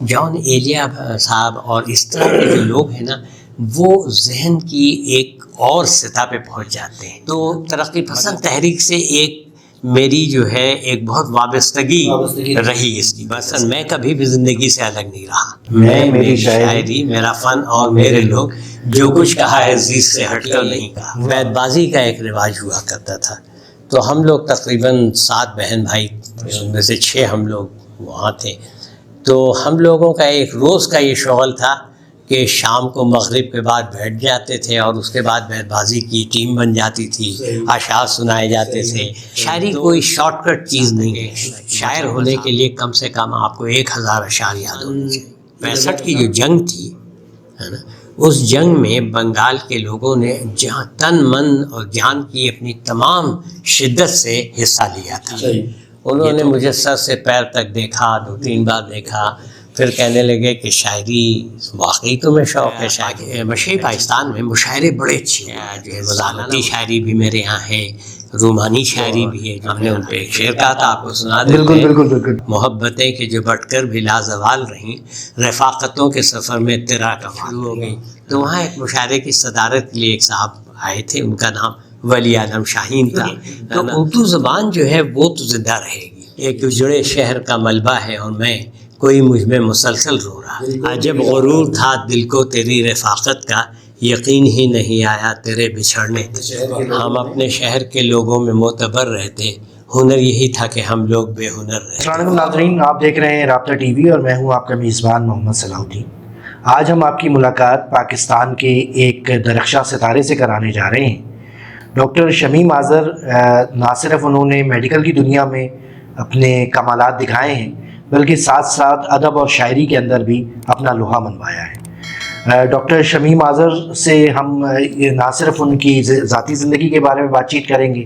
جان ایلیا صاحب اور اس طرح کے جو لوگ ہیں نا، وہ ذہن کی ایک اور سطح پہ پہنچ جاتے ہیں. تو ترقی پسند تحریک سے ایک میری جو ہے ایک بہت وابستگی رہی اس کی. بس میں کبھی بھی زندگی سے الگ نہیں رہا. میں، میری شاعری، میرا فن اور میرے لوگ جو کچھ کہا ہے زیست سے ہٹ کر نہیں کہا. بیت بازی کا ایک رواج ہوا کرتا تھا. تو ہم لوگ تقریباً 7 بہن بھائی، ان میں سے 6 ہم لوگ وہاں تھے. تو ہم لوگوں کا ایک روز کا یہ شغل تھا کہ شام کو مغرب کے بعد بیٹھ جاتے تھے اور اس کے بعد بیت بازی کی ٹیم بن جاتی تھی، اشعار سنائے جاتے تھے. شاعری کوئی شارٹ کٹ چیز نہیں ہے. شاعر ہونے کے لیے کم سے کم آپ کو 1000 اشعار یاد ہونے چاہیے. 65 کی جو جنگ تھی ہے نا، اس جنگ میں بنگال کے لوگوں نے جہاں تن من اور جان کی اپنی تمام شدت سے حصہ لیا تھا. انہوں نے مجھے سر سے پیر تک دیکھا، 2-3 بار دیکھا. پھر کہنے لگے کہ شاعری واقعی تمہیں شوق ہے. شاعری مشرقی پاکستان میں مشاعرے بڑے اچھے ہیں. جو ہے وضاحتی شاعری بھی میرے یہاں ہے، رومانی شاعری بھی ہے. ہم نے ان پہ ایک شعر کہا تھا، آپ کو سنا دیتے ہیں. بالکل. محبتیں کہ جو بٹ کر بھی لازوال رہیں، رفاقتوں کے سفر میں تیرا کمال ہو گئی. تو وہاں ایک مشاعرے کی صدارت کے لیے ایک صاحب آئے تھے، ان کا نام ولی اعظم شاہین تھا. تو اردو زبان جو ہے وہ تو زندہ رہے گی. ایک اجڑے شہر کا ملبہ ہے اور میں، کوئی مجھ میں مسلسل رو رہا. عجب غرور تھا دل کو تیری رفاقت کا، یقین ہی نہیں آیا تیرے بچھڑنے. ہم اپنے شہر کے لوگوں میں معتبر رہتے، ہنر یہی تھا کہ ہم لوگ بے ہنر رہتے. السلام علیکم ناظرین، آپ دیکھ رہے ہیں رابطہ ٹی وی اور میں ہوں آپ کا میزبان محمد صلاح الدین. آج ہم آپ کی ملاقات پاکستان کے ایک درخشاں ستارے سے کرانے جا رہے ہیں. ڈاکٹر شمیم آذر نہ صرف انہوں نے میڈیکل کی دنیا میں اپنے کمالات دکھائے ہیں، بلکہ ساتھ ساتھ ادب اور شاعری کے اندر بھی اپنا لوہا منوایا ہے. ڈاکٹر شمیم آذر سے ہم نہ صرف ان کی ذاتی زندگی کے بارے میں بات چیت کریں گے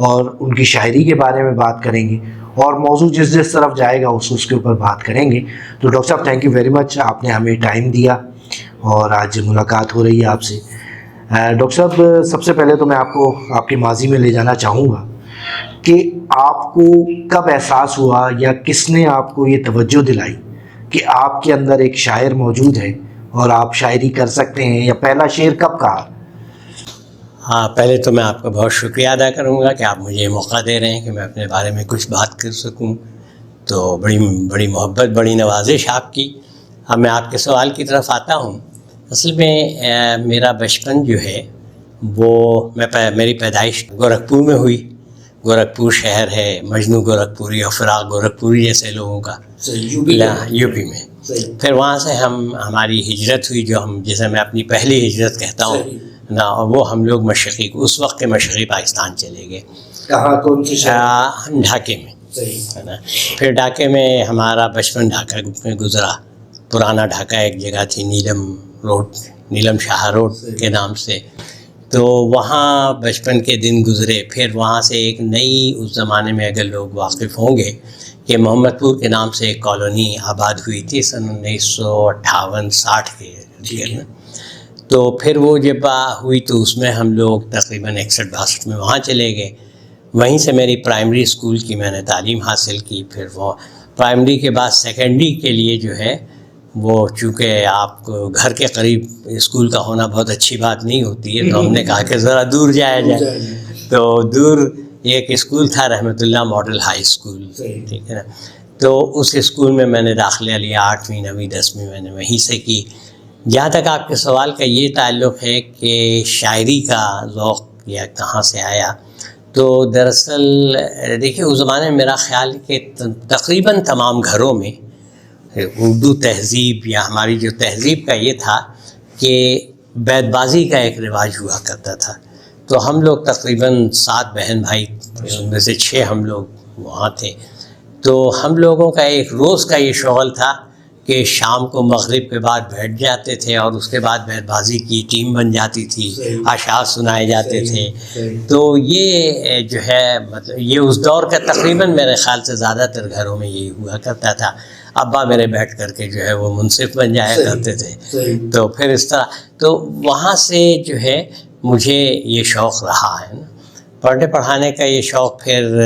اور ان کی شاعری کے بارے میں بات کریں گے، اور موضوع جس طرف جائے گا اس کے اوپر بات کریں گے. تو ڈاکٹر صاحب تھینک یو ویری مچ، آپ نے ہمیں ٹائم دیا اور آج ملاقات ہو رہی ہے آپ سے. ڈاکٹر صاحب، سب سے پہلے تو میں آپ کو آپ کے ماضی میں لے جانا چاہوں گا کہ آپ کو کب احساس ہوا یا کس نے آپ کو یہ توجہ دلائی کہ آپ کے اندر ایک شاعر موجود ہے اور آپ شاعری کر سکتے ہیں، یا پہلا شعر کب کہا؟ ہاں، پہلے تو میں آپ کا بہت شکریہ ادا کروں گا کہ آپ مجھے یہ موقع دے رہے ہیں کہ میں اپنے بارے میں کچھ بات کر سکوں. تو بڑی محبت، بڑی نوازش آپ کی. اب میں آپ کے سوال کی طرف آتا ہوں. اصل میں میرا بچپن جو ہے وہ میری پیدائش گورکھپور میں ہوئی. گورکھپور شہر ہے، مجنو گورکھپوری اور فراق گورکھپوری جیسے لوگوں کا، یو پی میں. پھر وہاں سے ہماری ہجرت ہوئی، جیسے میں اپنی پہلی ہجرت کہتا ہوں نا، وہ ہم لوگ اس وقت کے مشرقی پاکستان چلے گئے. کہاں، کون سی شہر؟ ڈھاکے میں ہے نا. پھر ڈھاکے میں ہمارا بچپن ڈھاکہ میں گزرا. پرانا ڈھاکہ ایک جگہ تھی نیلم شاہ روڈ کے نام سے. تو وہاں بچپن کے دن گزرے. پھر وہاں سے ایک نئی، اس زمانے میں اگر لوگ واقف ہوں گے کہ محمد پور کے نام سے ایک کالونی آباد ہوئی تھی سن 1958-60 کے. تو پھر وہ جب ہوئی تو اس میں ہم لوگ تقریباً 61-62 میں وہاں چلے گئے. وہیں سے میری پرائمری اسکول کی میں نے تعلیم حاصل کی. پھر وہ پرائمری کے بعد سیکنڈری کے لیے جو ہے وہ، چونکہ آپ کو گھر کے قریب اسکول کا ہونا بہت اچھی بات نہیں ہوتی ہے، تو ہم نے کہا کہ ذرا دور جایا جائے. تو دور ایک اسکول تھا رحمت اللہ ماڈل ہائی اسکول، ٹھیک ہے نا. تو اس اسکول میں میں نے داخلہ لیا. 8ویں 9ویں 10ویں میں نے وہیں سے کی. جہاں تک آپ کے سوال کا یہ تعلق ہے کہ شاعری کا ذوق یا کہاں سے آیا، تو دراصل دیکھیے اس زمانے میں میرا خیال ہے کہ تقریباً تمام گھروں میں اردو تہذیب یا ہماری جو تہذیب کا یہ تھا کہ بیت بازی کا ایک رواج ہوا کرتا تھا. تو ہم لوگ تقریباً 7 بہن بھائی، ان میں سے 6 ہم لوگ وہاں تھے. تو ہم لوگوں کا ایک روز کا یہ شغل تھا کہ شام کو مغرب کے بعد بیٹھ جاتے تھے اور اس کے بعد بیت بازی کی ٹیم بن جاتی تھی، اشعار سنائے جاتے تھے. تو یہ جو ہے مطلب یہ اس دور کا تقریباً میرے خیال سے زیادہ تر گھروں میں یہی ہوا کرتا تھا. ابا میرے بیٹھ کر کے جو ہے وہ منصف بن جایا کرتے تھے. تو پھر اس طرح تو وہاں سے جو ہے مجھے یہ شوق رہا ہے نا. پڑھنے پڑھانے کا یہ شوق پھر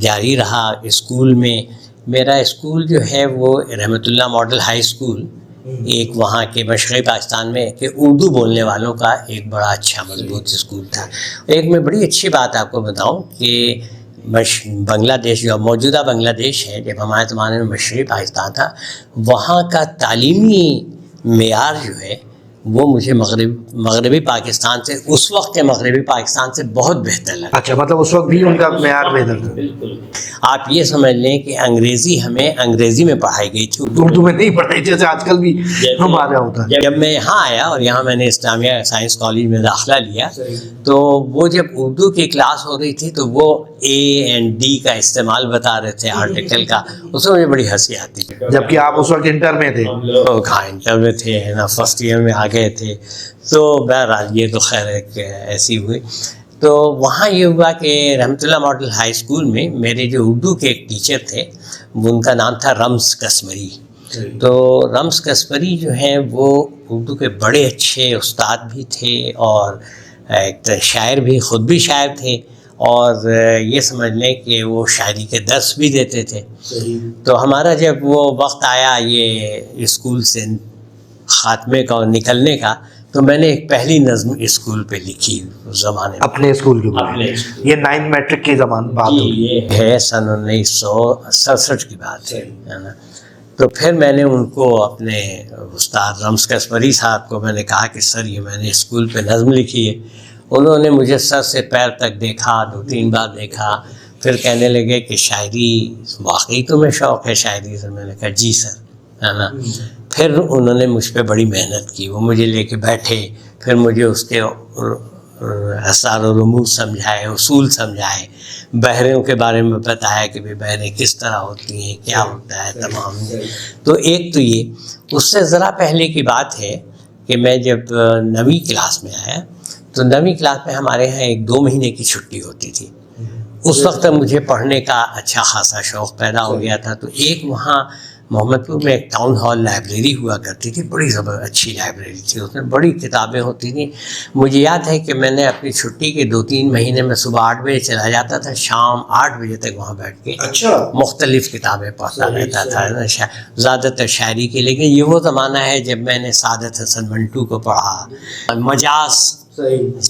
جاری رہا. اسکول میں میرا اسکول جو ہے وہ رحمت اللہ ماڈل ہائی اسکول ایک وہاں کے مشرقی پاکستان میں کہ اردو بولنے والوں کا ایک بڑا اچھا مضبوط اسکول تھا. ایک میں بڑی اچھی بات آپ کو بتاؤں کہ بنگلہ دیش جو موجودہ بنگلہ دیش ہے، جب ہمارے زمانے میں مشرقی پاکستان تھا، وہاں کا تعلیمی معیار جو ہے وہ مجھے مغربی پاکستان سے، اس وقت کے مغربی پاکستان سے بہت بہتر لگا. اچھا، مطلب اس وقت بھی ان کا معیار بہتر تھا. بالکل. آپ یہ سمجھ لیں کہ انگریزی ہمیں انگریزی میں پڑھائی گئی تھی، اردو میں نہیں پڑھائی جیسے آج کل بھی ہمارے یہاں ہوتا ہے. جب میں یہاں آیا اور یہاں میں نے اسلامیہ سائنس کالج میں داخلہ لیا، تو وہ جب اردو کی کلاس ہو رہی تھی تو وہ اے اینڈ ڈی کا استعمال بتا رہے تھے آرٹیکل کا، اس میں مجھے بڑی ہنسی آتی تھی. جبکہ آپ اس وقت انٹر میں تھے. ہاں انٹر میں تھے نا، فرسٹ ایئر میں آ گئے تھے. تو بہرحال یہ تو خیر ایک ایسی ہوئی. تو وہاں یہ ہوا کہ رحمت اللہ ماڈل ہائی اسکول میں میرے جو اردو کے ایک ٹیچر تھے، ان کا نام تھا رمز قسمری. تو رمز قسمری جو ہیں وہ اردو کے بڑے اچھے استاد بھی تھے اور ایک شاعر بھی، خود بھی شاعر تھے، اور یہ سمجھ لیں کہ وہ شاعری کے درس بھی دیتے تھے. تو ہمارا جب وہ وقت آیا یہ اسکول سے خاتمے کا اور نکلنے کا، تو میں نے ایک پہلی نظم اسکول پہ لکھی اس زمانے میں، اپنے اسکول کے اوپر. یہ 9 میٹرک کے زمان بات ہوگی. یہ ہے سن 1967 کی بات ہے نا. تو پھر میں نے ان کو، اپنے استاد رمز قسمری صاحب کو میں نے کہا کہ سر یہ میں نے اسکول پہ نظم لکھی ہے. انہوں نے مجھے سر سے پیر تک دیکھا، 2-3 بار دیکھا، پھر کہنے لگے کہ شاعری واقعی تمہیں شوق ہے شاعری سے؟ میں نے کہا جی سر، ہے نا. پھر انہوں نے مجھ پہ بڑی محنت کی، وہ مجھے لے کے بیٹھے، پھر مجھے اس کے اسرار و رموز سمجھائے، اصول سمجھائے، بحروں کے بارے میں بتایا کہ بحریں کس طرح ہوتی ہیں، کیا ہوتا ہے تمام. تو ایک تو یہ، اس سے ذرا پہلے کی بات ہے کہ میں جب 9ویں کلاس میں آیا، تو 9ویں کلاس میں ہمارے یہاں 1-2 مہینے کی چھٹی ہوتی تھی. اس وقت مجھے پڑھنے کا اچھا خاصا شوق پیدا ہو گیا تھا. تو ایک وہاں محمد پور میں ایک ٹاؤن ہال لائبریری ہوا کرتی تھی، بڑی اچھی لائبریری تھی، اس میں بڑی کتابیں ہوتی تھیں. مجھے یاد ہے کہ میں نے اپنی چھٹی کے 2-3 مہینے میں صبح 8 بجے چلا جاتا تھا، شام 8 بجے تک وہاں بیٹھ کے مختلف کتابیں پڑھتا رہتا تھا، زیادہ تر شاعری کی. لیکن یہ وہ زمانہ ہے جب میں نے سعادت حسن منٹو کو پڑھا، مجاز،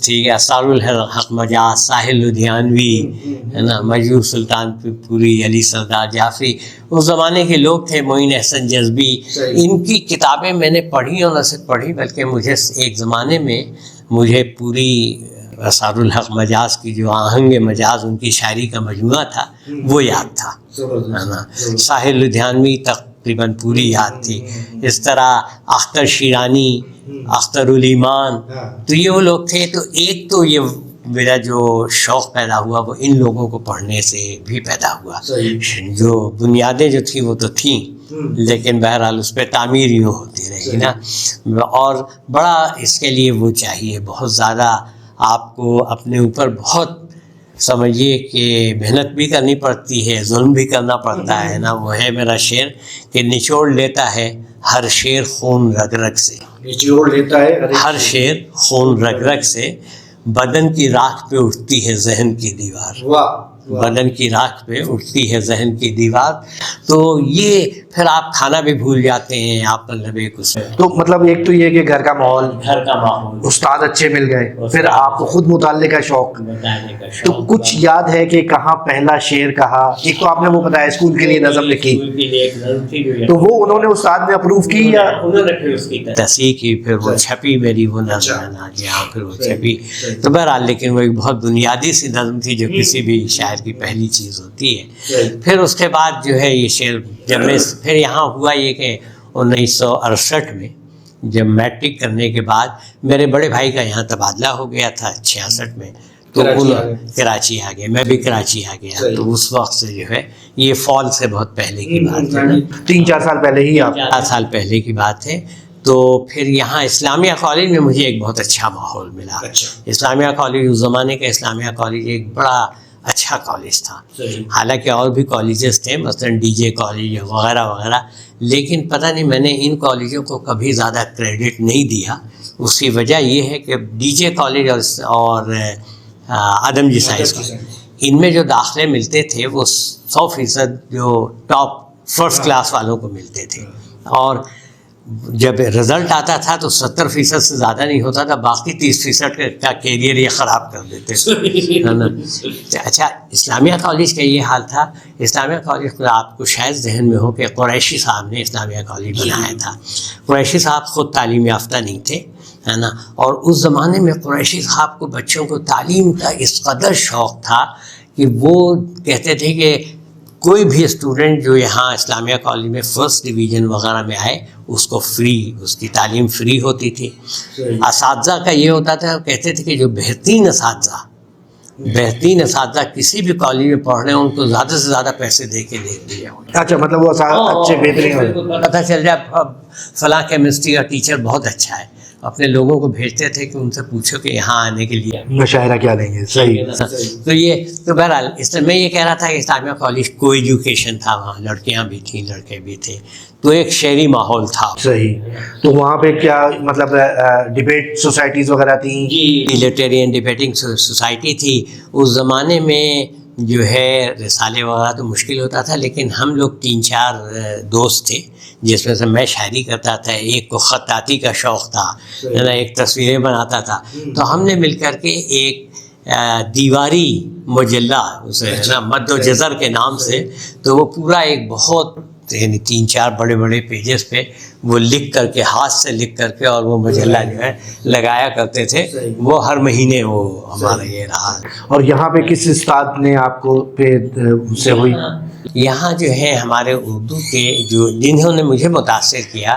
ٹھیک ہے، اسرار الحق مجاز، ساحل لدھیانوی، ہے نا، مجروح سلطان پوری، علی سردار جعفری، اس زمانے کے لوگ تھے، معین احسن جذبی. ان کی کتابیں میں نے پڑھی، اور نہ صرف پڑھی بلکہ مجھے ایک زمانے میں مجھے پوری اسرار الحق مجاز کی جو آہنگ مجاز ان کی شاعری کا مجموعہ تھا وہ یاد تھا، ہے نا. ساحل لدھیانوی تقریباً پوری یاد تھی. اس طرح اختر شیرانی، اختر الایمان، تو یہ وہ لوگ تھے. تو ایک تو یہ میرا جو شوق پیدا ہوا وہ ان لوگوں کو پڑھنے سے بھی پیدا ہوا. جو بنیادیں جو تھیں وہ تو تھیں، لیکن بہرحال اس پہ تعمیر یوں ہوتی رہی نا. اور بڑا اس کے لیے وہ چاہیے، بہت زیادہ آپ کو اپنے اوپر بہت سمجھیے کہ محنت بھی کرنی پڑتی ہے، ظلم بھی کرنا پڑتا ہے نا. وہ ہے میرا شعر کہ نچوڑ لیتا ہے ہر شعر خون رگ رگ سے، نچوڑ لیتا ہے ہر شعر خون رگ رگ سے، بدن کی راکھ پہ اٹھتی ہے ذہن کی دیوار. بدن کی راکھ پہ اٹھتی ہے ذہن کی دیوار. تو یہ پھر آپ کھانا بھی بھول جاتے ہیں، آپ مطلب ایک اس میں تو مطلب ایک تو یہ کہ گھر کا ماحول، استاد اچھے مل گئے، پھر آپ کو خود مطالعے کا شوق. تو کچھ یاد ہے کہ کہاں پہلا شعر کہا؟ ایک تو آپ نے وہ بتایا اسکول کے لیے نظم لکھی، تو وہ انہوں نے استاد نے اپروو کی یا انہوں نے پھر اس کی تصحیح کی، پھر وہ چھپی میری وہ نظم ہے نا جی ہاں، پھر وہ چھپی. تو بہرحال لیکن وہ ایک بہت بنیادی سی نظم تھی جو کسی بھی شاعر کی پہلی چیز ہوتی ہے. پھر اس کے بعد جو ہے یہ شعر جب میں پھر یہاں ہوا یہ کہ 1968 میں جب میٹرک کرنے کے بعد میرے بڑے بھائی کا یہاں تبادلہ ہو گیا تھا 66 میں، تو کراچی آ گئے، میں بھی کراچی آ گیا. تو اس وقت سے جو ہے یہ فال سے بہت پہلے کی بات ہے، 3-4 سال پہلے ہی، آپ 4 سال پہلے کی بات ہے. تو پھر یہاں اسلامیہ کالج میں مجھے ایک بہت اچھا ماحول ملا. اسلامیہ کالج اس زمانے کا اسلامیہ کالج ایک بڑا اچھا کالج تھا. حالانکہ اور بھی کالجز تھے، مثلا ڈی جے کالج وغیرہ وغیرہ، لیکن پتہ نہیں میں نے ان کالجوں کو کبھی زیادہ کریڈٹ نہیں دیا. اس کی وجہ یہ ہے کہ ڈی جے کالج اور آدم جی سائنس کالج، ان میں جو داخلے ملتے تھے وہ 100% جو ٹاپ فرسٹ کلاس والوں کو ملتے تھے، اور جب رزلٹ آتا تھا تو 70% سے زیادہ نہیں ہوتا تھا، باقی 30% کا کیریئر یہ خراب کر دیتے تھے، ہے نا۔ اچھا، اسلامیہ کالج کا یہ حال تھا۔ اسلامیہ کالج کو آپ کو شاید ذہن میں ہو کہ قریشی صاحب نے اسلامیہ کالج بنایا تھا۔ قریشی صاحب خود تعلیم یافتہ نہیں تھے، ہے نا، اور اس زمانے میں قریشی صاحب کو بچوں کو تعلیم کا اس قدر شوق تھا کہ وہ کہتے تھے کہ کوئی بھی اسٹوڈنٹ جو یہاں اسلامیہ کالج میں فرسٹ ڈویژن وغیرہ میں آئے اس کو فری، اس کی تعلیم فری ہوتی تھی۔ اساتذہ کا یہ ہوتا تھا، کہتے تھے کہ جو بہترین اساتذہ کسی بھی کالج میں پڑھ رہے ہیں ان کو زیادہ سے زیادہ پیسے دے کے دے دیا۔ اچھا، مطلب وہ اچھے بہترین پتہ چل جائے فلاں کیمسٹری کا ٹیچر بہت اچھا ہے، اپنے لوگوں کو بھیجتے تھے کہ ان سے پوچھو کہ یہاں آنے کے لیے مشاعرہ کیا لیں گے۔ صحیح۔ تو بہرحال اس میں یہ کہہ رہا تھا کہ اسلامیہ کالج کو ایجوکیشن تھا، وہاں لڑکیاں بھی تھیں لڑکے بھی تھے، تو ایک شہری ماحول تھا۔ صحیح۔ تو وہاں پہ کیا مطلب ڈبیٹ سوسائٹیز وغیرہ تھیں؟ لٹریین ڈبیٹنگ سوسائٹی تھی۔ اس زمانے میں جو ہے رسالے وغیرہ تو مشکل ہوتا تھا، لیکن ہم لوگ 3-4 دوست تھے جس میں سے میں شاعری کرتا تھا، ایک کو خطاطی کا شوق تھا، ایک تصویریں بناتا تھا، تو ہم نے مل کر کے ایک دیواری مجلہ اسے مد و جزر کے نام سے، تو وہ پورا ایک بہت یعنی 3-4 بڑے بڑے پیجز پہ وہ لکھ کر کے، ہاتھ سے لکھ کر کے، اور وہ مجلہ جو ہے لگایا کرتے تھے، وہ ہر مہینے وہ ہمارا یہ رہا۔ اور یہاں پہ کس استاد نے آپ کو پہ سے ہوئی؟ یہاں جو ہے ہمارے اردو کے جو جنہوں نے مجھے متاثر کیا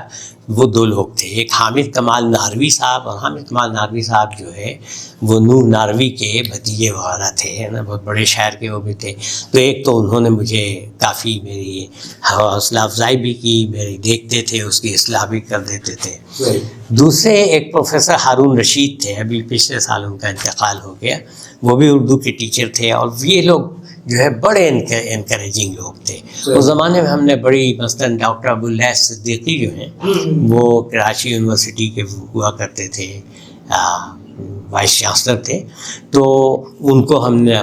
وہ 2 لوگ تھے، ایک حامد کمال ناروی صاحب، اور حامد کمال ناروی صاحب جو ہے وہ نور ناروی کے بھتیجے وغیرہ تھے، ہے نا، بہت بڑے شاعر کے وہ بھی تھے۔ تو ایک تو انہوں نے مجھے کافی میری حوصلہ افزائی بھی کی، میری دیکھتے تھے، اس کی اصلاح بھی کر دیتے تھے۔ دوسرے ایک پروفیسر ہارون رشید تھے، ابھی پچھلے سال ان کا انتقال ہو گیا، وہ بھی اردو کے ٹیچر تھے، اور یہ لوگ جو ہے بڑے انکریجنگ لوگ تھے اس زمانے میں۔ ہم نے بڑی مثلاً ڈاکٹر ابواللیث صدیقی جو ہیں وہ کراچی یونیورسٹی کے ہوا کرتے تھے، وائس چانسلر تھے، تو ان کو ہم نے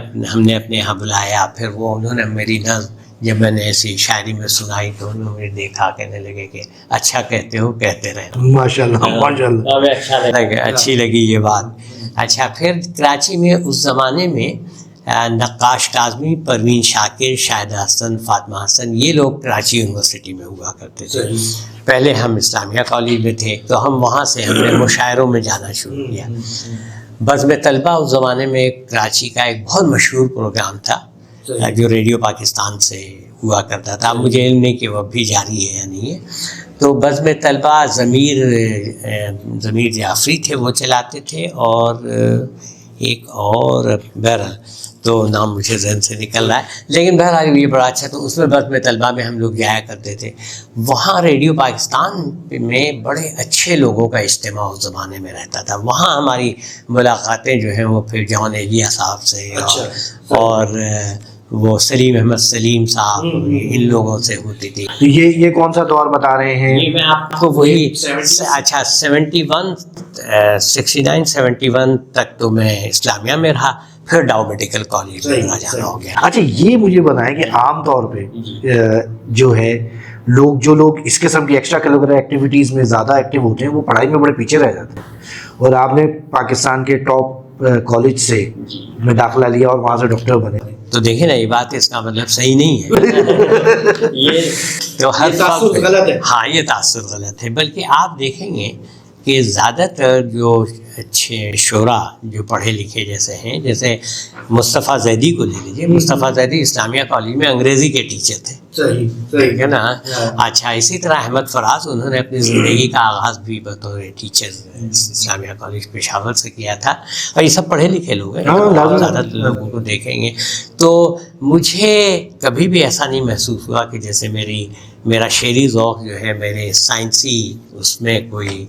اپنے یہاں بلایا، پھر وہ انہوں نے میری نظم جب میں نے ایسی شاعری میں سنائی تو انہوں نے دیکھا، کہنے لگے کہ اچھا کہتے ہو، کہتے رہے۔ ماشاء اللہ، ماشاء اللہ، اچھی لگی یہ بات۔ اچھا، پھر کراچی میں اس زمانے میں نقاش کاظمی، پروین شاکر، شاہدہ حسن، فاطمہ حسن، یہ لوگ کراچی یونیورسٹی میں ہوا کرتے تھے۔ پہلے ہم اسلامیہ کالج میں تھے تو ہم وہاں سے ہم نے مشاعروں میں جانا شروع کیا۔ بزم طلبہ اس زمانے میں کراچی کا ایک بہت مشہور پروگرام تھا جو ریڈیو پاکستان سے ہوا کرتا تھا، مجھے علم نہیں کہ وہ بھی جاری ہے یا نہیں ہے۔ تو بزم طلبہ ضمیر جعفری تھے، وہ چلاتے تھے، اور ایک اور بہرحال تو نام مجھے ذہن سے نکل رہا ہے، لیکن بہرحال یہ بڑا اچھا، تو اس میں بزم طلبہ میں ہم لوگ جایا کرتے تھے۔ وہاں ریڈیو پاکستان میں بڑے اچھے لوگوں کا اجتماع اس زمانے میں رہتا تھا، وہاں ہماری ملاقاتیں جو ہیں وہ پھر جون ایلیا صاحب سے اور وہ سلیم احمد سلیم صاحب، ان لوگوں سے ہوتی تھی۔ یہ کون سا دور بتا رہے ہیں؟ یہ میں آپ کو وہی اچھا 69-71 تک تو میں اسلامیہ میں رہا، پھر ڈاؤ میڈیکل کالج میں جانا ہو گیا۔ اچھا، یہ مجھے بتائیں کہ عام طور پہ جو ہے جو لوگ اس قسم کی ایکسٹرا کریکولر ایکٹیویٹیز میں زیادہ ایکٹیو ہوتے ہیں وہ پڑھائی میں بڑے پیچھے رہ جاتے ہیں، اور آپ نے پاکستان کے ٹاپ کالج سے میں داخلہ لیا اور وہاں سے ڈاکٹر بنے، تو دیکھیں نا، یہ بات اس کا مطلب صحیح نہیں ہے، یہ تو ہر فرد غلط ہے، ہاں یہ تاثر غلط ہے۔ بلکہ آپ دیکھیں گے کہ زیادہ تر جو اچھے شعراء جو پڑھے لکھے جیسے ہیں، جیسے مصطفیٰ زیدی کو لے لیجیے، مصطفیٰ زیدی اسلامیہ کالج میں انگریزی کے ٹیچر تھے، ٹھیک ہے نا۔ اچھا، اسی طرح احمد فراز، انہوں نے اپنی زندگی کا آغاز بھی بطور ٹیچر اسلامیہ کالج پشاور سے کیا تھا، اور یہ سب پڑھے لکھے لوگ ہیں، زیادہ لوگوں کو دیکھیں گے تو مجھے کبھی بھی ایسا نہیں محسوس ہوا کہ جیسے میرا شعری ذوق جو ہے میرے سائنسی اس میں کوئی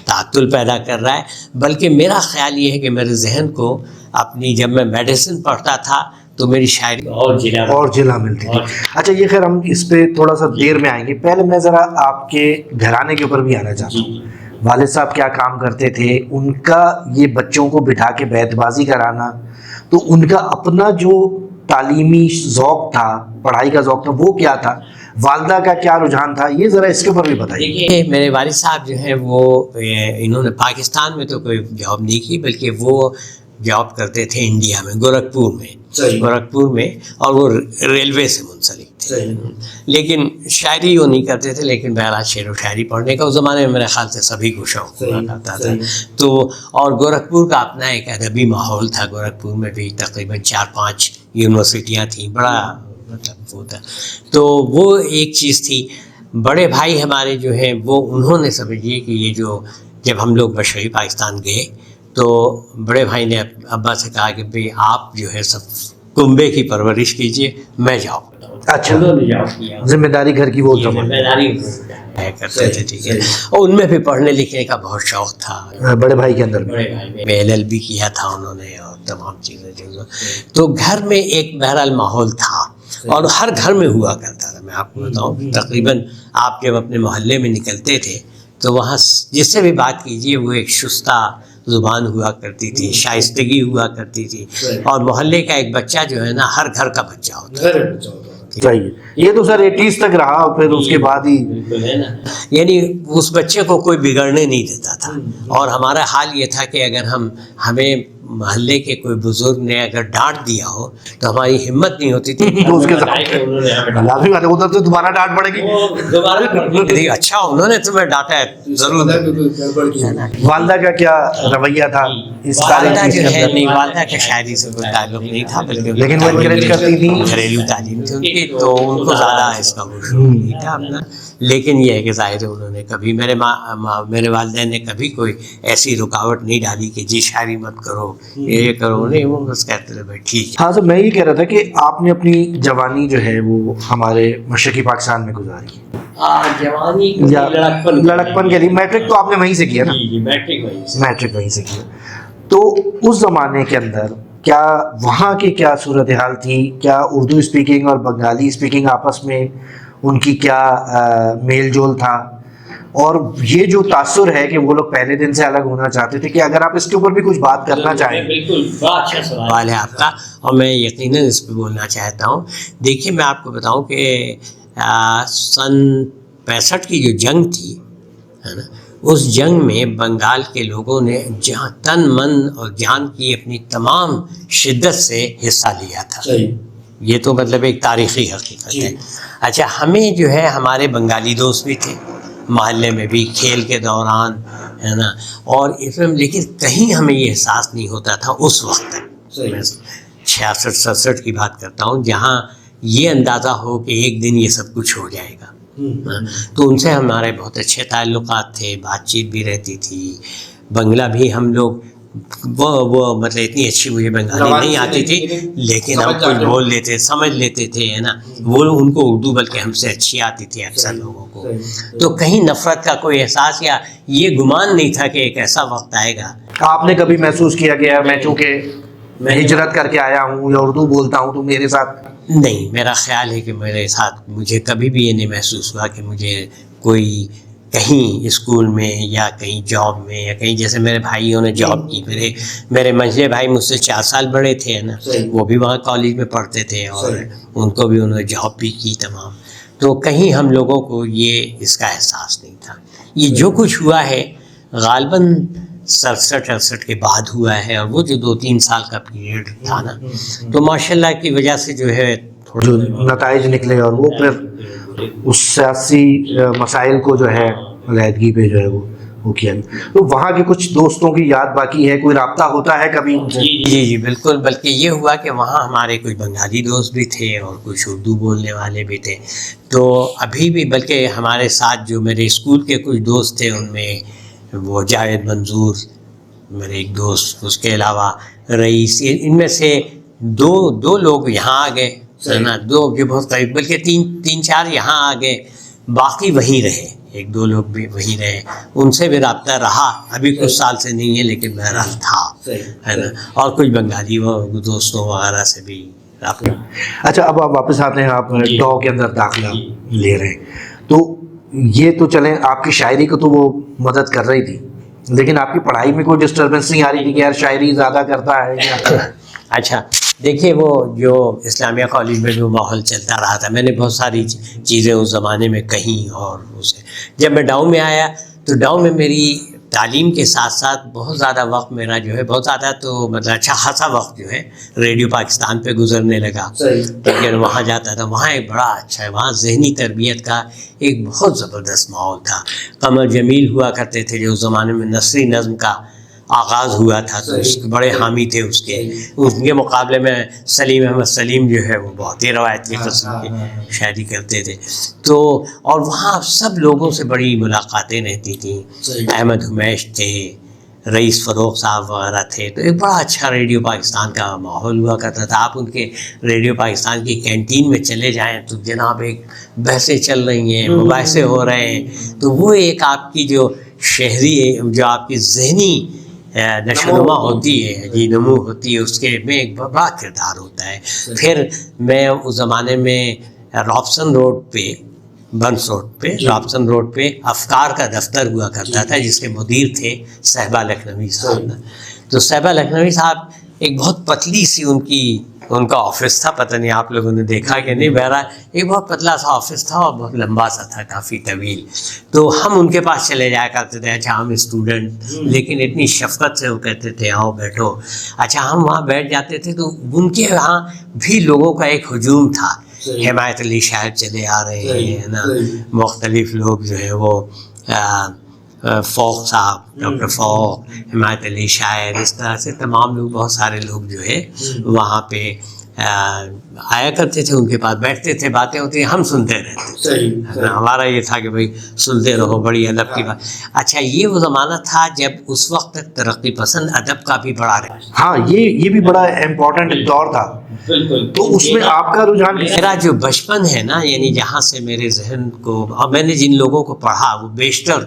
تعطل پیدا کر رہا ہے، بلکہ میرا خیال یہ ہے کہ میرے ذہن کو اپنی، جب میں میڈیسن پڑھتا تھا تو میری شاعری اور جلا ملتی تھی۔ اچھا، یہ خیر ہم اس پہ تھوڑا سا دیر میں آئیں گے، پہلے میں ذرا آپ کے گھرانے کے اوپر بھی آنا چاہتا ہوں۔ والد صاحب کیا کام کرتے تھے، ان کا یہ بچوں کو بٹھا کے بیت بازی کرانا، تو ان کا اپنا جو تعلیمی ذوق تھا، پڑھائی کا ذوق تھا، وہ کیا تھا؟ والدہ کا کیا رجحان تھا، یہ ذرا اس کے اوپر بھی بتائیے۔ دیکھیے میرے والد صاحب جو ہیں وہ انہوں نے پاکستان میں تو کوئی جاب نہیں کی، بلکہ وہ جاب کرتے تھے انڈیا میں، گورکھپور میں، گورکھپور میں، اور وہ ریلوے سے منسلک تھے، لیکن شاعری وہ نہیں کرتے تھے، لیکن بہرحال شعر و شاعری پڑھنے کا اس زمانے میں میرے خیال سے سبھی کو شوق ہوا کرتا تھا۔ تو اور گورکھپور کا اپنا ایک ادبی ماحول تھا، گورکھپور میں بھی تقریباً 4-5 یونیورسٹیاں تھیں، بڑا مطلب وہ تھا، تو وہ ایک چیز تھی۔ بڑے بھائی ہمارے جو ہیں وہ انہوں نے سمجھیے کہ یہ جو جب ہم لوگ مشرقی پاکستان گئے تو بڑے بھائی نے ابا سے کہا کہ بھئی آپ جو ہے سب کنبے کی پرورش کیجئے، میں جاب کرتا ہوں۔ اچھا، انہوں نے جاب کیا، ذمہ داری گھر کی وہ ذمہ داری کرتے تھے، ٹھیک ہے، اور ان میں بھی پڑھنے لکھنے کا بہت شوق تھا۔ بڑے بھائی کے اندر بھی؟ بڑے بھائی میں LLB کیا تھا انہوں نے، اور تمام چیزیں، تو گھر میں ایک بہرحال ماحول تھا، اور ہر گھر میں ہوا کرتا تھا۔ میں آپ کو بتاؤں تقریباً آپ جب اپنے محلے میں نکلتے تھے تو وہاں جس سے بھی بات کیجیے وہ ایک شستہ زبان ہوا کرتی تھی، شائستگی ہوا کرتی تھی، اور محلے کا ایک بچہ جو ہے نا ہر گھر کا بچہ ہوتا ہے۔ صحیح، یہ تو سر 80s تک رہا، پھر اس کے بعد ہی یعنی اس بچے کو کوئی بگڑنے نہیں دیتا تھا، اور ہمارا حال یہ تھا کہ اگر ہمیں محلے کے کوئی بزرگ نے اگر ڈانٹ دیا ہو تو ہماری ہمت نہیں ہوتی تھی تو اس کے ادھر تو دوبارہ ڈانٹ پڑے گی۔ اچھا انہوں نے تمہیں ڈانٹا ہے ضرور۔ والدہ کا کیا رویہ تھا اس والدہ جو ہے نہیں، والدہ کا شاعری سے کوئی تعلق نہیں تھا، بلکہ لیکن وہ انکریج کرتی تھی، گھریلو تعلیم تھی ان کی، تو ان کو زیادہ اس کا شوق نہیں تھا اپنا۔ لیکن یہ ہے کہ ظاہر ہے انہوں نے کبھی میرے والدین نے کبھی کوئی ایسی رکاوٹ نہیں ڈالی کہ جی شاعری مت کرو، یہ کرو، نہیں، وہ بس کہتے تھے بھائی ٹھیک ہے۔ ہاں سر، میں یہ کہہ رہا تھا کہ آپ نے اپنی جوانی جو ہے وہ ہمارے مشرقی پاکستان میں گزاری، جوانی لڑکپن کے لیے میٹرک تو آپ نے وہیں سے کیا نا؟ میٹرک وہیں سے کیا، تو اس زمانے کے اندر کیا وہاں کی کیا صورتحال تھی؟ کیا اردو اسپیکنگ اور بنگالی اسپیکنگ آپس میں ان کی کیا میل جول تھا؟ اور یہ جو تاثر ہے کہ وہ لوگ پہلے دن سے الگ ہونا چاہتے تھے، کہ اگر آپ اس کے اوپر بھی کچھ بات کرنا چاہیں۔ بالکل، بڑا اچھا سوال ہے آپ کا، اور میں یقیناً اس پہ بولنا چاہتا ہوں۔ دیکھیے میں آپ کو بتاؤں کہ سن 65 کی جو جنگ تھی ہے نا، اس جنگ میں بنگال کے لوگوں نے جہاں تن من اور جان کی اپنی تمام شدت سے حصہ لیا تھا۔ یہ تو مطلب ایک تاریخی حقیقت ہے۔ اچھا، ہمیں جو ہے ہمارے بنگالی دوست بھی تھے محلے میں بھی، کھیل کے دوران ہے نا، اور اس میں لیکن کہیں ہمیں یہ احساس نہیں ہوتا تھا اس وقت تک، میں 66-67 کی بات کرتا ہوں، جہاں یہ اندازہ ہو کہ ایک دن یہ سب کچھ ہو جائے گا۔ تو ان سے ہمارے بہت اچھے تعلقات تھے، بات چیت بھی رہتی تھی، بنگلہ بھی ہم لوگ وہ مطلب اتنی اچھی مجھے بنگالی نہیں آتی تھی، لیکن ہم کچھ بول لیتے، سمجھ لیتے تھے ہے نا، وہ ان کو اردو بلکہ ہم سے اچھی آتی تھی اکثر لوگوں کو، تو کہیں نفرت کا کوئی احساس یا یہ گمان نہیں تھا کہ ایک ایسا وقت آئے گا۔ آپ نے کبھی محسوس کیا کہ میں چونکہ میں ہجرت کر کے آیا ہوں یا اردو بولتا ہوں تو میرے ساتھ؟ نہیں، میرا خیال ہے کہ میرے ساتھ مجھے کبھی بھی یہ نہیں محسوس ہوا کہ مجھے کوئی کہیں اسکول میں یا کہیں جاب میں یا کہیں، جیسے میرے بھائیوں نے جاب کی، میرے منجلے بھائی مجھ سے 4 سال بڑے تھے نا، وہ بھی وہاں کالج میں پڑھتے تھے، اور ان کو بھی انہوں نے جاب بھی کی تمام، تو کہیں ہم لوگوں کو یہ اس کا احساس نہیں تھا۔ یہ جو کچھ ہوا ہے غالباً 67-68 کے بعد ہوا ہے، اور وہ جو 2-3 سال کا پیریڈ تھا نا، تو ماشاء اللہ کی وجہ سے جو ہے جو نتائج نکلے، اور وہ پھر اس سیاسی مسائل کو جو ہے علیحدگی پہ جو ہے وہ کیا۔ تو وہاں کے کچھ دوستوں کی یاد باقی ہے؟ کوئی رابطہ ہوتا ہے کبھی ان سے؟ جی بالکل، بلکہ یہ ہوا کہ وہاں ہمارے کچھ بنگالی دوست بھی تھے اور کچھ اردو بولنے والے بھی تھے، تو ابھی بھی بلکہ ہمارے ساتھ جو میرے اسکول کے کچھ دوست تھے، ان میں وہ جاوید منظور میرے ایک دوست، اس کے علاوہ رئیس، ان میں سے دو لوگ یہاں آ گئے ہے نا، 2 جو بہت قریب، بلکہ 3-4 یہاں آ گئے، باقی وہیں رہے، 1-2 لوگ بھی وہیں رہے، ان سے بھی رابطہ رہا، ابھی کچھ سال سے نہیں ہے لیکن بہرحال تھا ہے نا، اور کچھ بنگالی دوستوں وغیرہ سے بھی رابطہ۔ اچھا، اب آپ واپس آتے ہیں، آپ ڈاؤ کے اندر داخلہ لے رہے ہیں، تو یہ تو چلیں آپ کی شاعری کو تو وہ مدد کر رہی تھی، لیکن آپ کی پڑھائی میں کوئی ڈسٹربنس نہیں آ رہی تھی کہ یار شاعری زیادہ کرتا ہے؟ اچھا دیکھیے وہ جو اسلامیہ کالج میں جو ماحول چلتا رہا تھا، میں نے بہت ساری چیزیں اس زمانے میں کہیں، اور اسے جب میں ڈاؤن میں آیا تو ڈاؤن میں میری تعلیم کے ساتھ ساتھ بہت زیادہ وقت میرا جو ہے، بہت زیادہ تو مطلب اچھا خاصا وقت جو ہے ریڈیو پاکستان پہ گزرنے لگا. لیکن وہاں جاتا تھا، وہاں ایک بڑا اچھا ہے، وہاں ذہنی تربیت کا ایک بہت زبردست ماحول تھا. قمر جمیل ہوا کرتے تھے جو اس زمانے میں نثری نظم کا آغاز ہوا تھا، تو اس کے بڑے حامی تھے اس کے مقابلے میں سلیم احمد سلیم جو ہے وہ بہت ہی روایتی قسم کی شاعری کرتے تھے. تو اور وہاں سب لوگوں سے بڑی ملاقاتیں رہتی تھیں. احمد حمیش تھے، رئیس فروغ صاحب وغیرہ تھے. تو ایک بڑا اچھا ریڈیو پاکستان کا ماحول ہوا کرتا تھا. آپ ان کے ریڈیو پاکستان کی کینٹین میں چلے جائیں تو جناب ایک بحثیں چل رہی ہیں، مباحثے ہو رہے ہیں. تو وہ ایک آپ کی جو شہری جو آپ کی ذہنی نشو و نما ہوتی ہے، جی نمو ہوتی ہے، اس کے میں ایک بڑا کردار ہوتا ہے. پھر میں اس زمانے میں رابسن روڈ پہ، بنس روڈ پہ، رابسن روڈ پہ افکار کا دفتر ہوا کرتا تھا جس کے مدیر تھے صہبا لکھنوی صاحب. تو صہبا لکھنوی صاحب ایک بہت پتلی سی ان کا آفس تھا، پتہ نہیں آپ لوگوں نے دیکھا کہ نہیں، بہرحال ایک بہت پتلا سا آفس تھا اور بہت لمبا سا تھا، کافی طویل. تو ہم ان کے پاس چلے جایا کرتے تھے. اچھا ہم اسٹوڈنٹ، لیکن اتنی شفقت سے وہ کہتے تھے آؤ بیٹھو. اچھا ہم وہاں بیٹھ جاتے تھے تو ان کے وہاں بھی لوگوں کا ایک ہجوم تھا. حمایت علی شاعر چلے آ رہے ہیں نا، مختلف لوگ جو ہے وہ فوق صاحب، ڈاکٹر فوق، حمایت علی شاعر، اس طرح سے تمام لوگ، بہت سارے لوگ جو ہے وہاں پہ آیا کرتے تھے. ان کے پاس بیٹھتے تھے، باتیں ہوتی، ہم سنتے رہتے. ہمارا یہ تھا کہ بھائی سنتے رہو، بڑی ادب کی بات. اچھا یہ وہ زمانہ تھا جب اس وقت تک ترقی پسند ادب کا بھی بڑا رہا. ہاں یہ بھی بڑا امپورٹنٹ دور تھا. بالکل. تو اس میں آپ کا رجحان میرا جو بچپن ہے نا، یعنی جہاں سے میرے ذہن کو، اور میں نے جن لوگوں کو پڑھا وہ بیشتر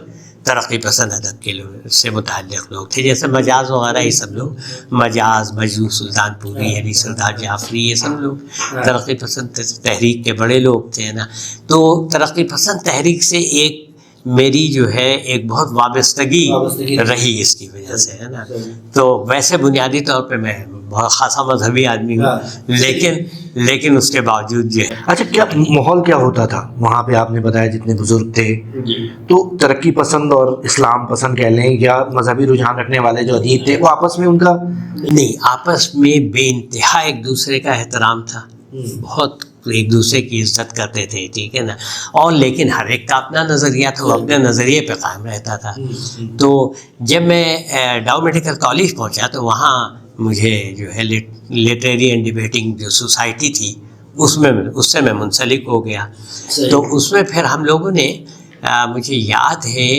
ترقی پسند ادب کے لوگ سے متعلق لوگ تھے. جیسے مجاز وغیرہ یہ سب لوگ، مجاز، مجنون سلطان پوری، علی سردار جعفری، یہ سب لوگ ترقی پسند تحریک کے بڑے لوگ تھے نا. تو ترقی پسند تحریک سے ایک میری جو ہے ایک بہت وابستگی رہی اس کی وجہ سے، ہے نا. تو ویسے بنیادی طور پہ میں بہت خاصا مذہبی آدمی ہوں، لیکن اس کے باوجود جو ہے. اچھا کیا ماحول کیا ہوتا تھا وہاں پہ؟ آپ نے بتایا جتنے بزرگ تھے، تو ترقی پسند اور اسلام پسند کہہ لیں یا مذہبی رجحان رکھنے والے جو ادیب تھے، وہ آپس میں ان کا نہیں، آپس میں بے انتہا ایک دوسرے کا احترام تھا، بہت ایک دوسرے کی عزت کرتے تھے، ٹھیک ہے نا. اور لیکن ہر ایک کا اپنا نظریہ تھا، وہ اپنے نظریے پہ قائم رہتا تھا. تو جب میں ڈاؤ میڈیکل کالج پہنچا تو وہاں مجھے جو ہے لٹریری اینڈ ڈیبیٹنگ جو سوسائٹی تھی اس سے میں منسلک ہو گیا. تو اس میں پھر ہم لوگوں نے، مجھے یاد ہے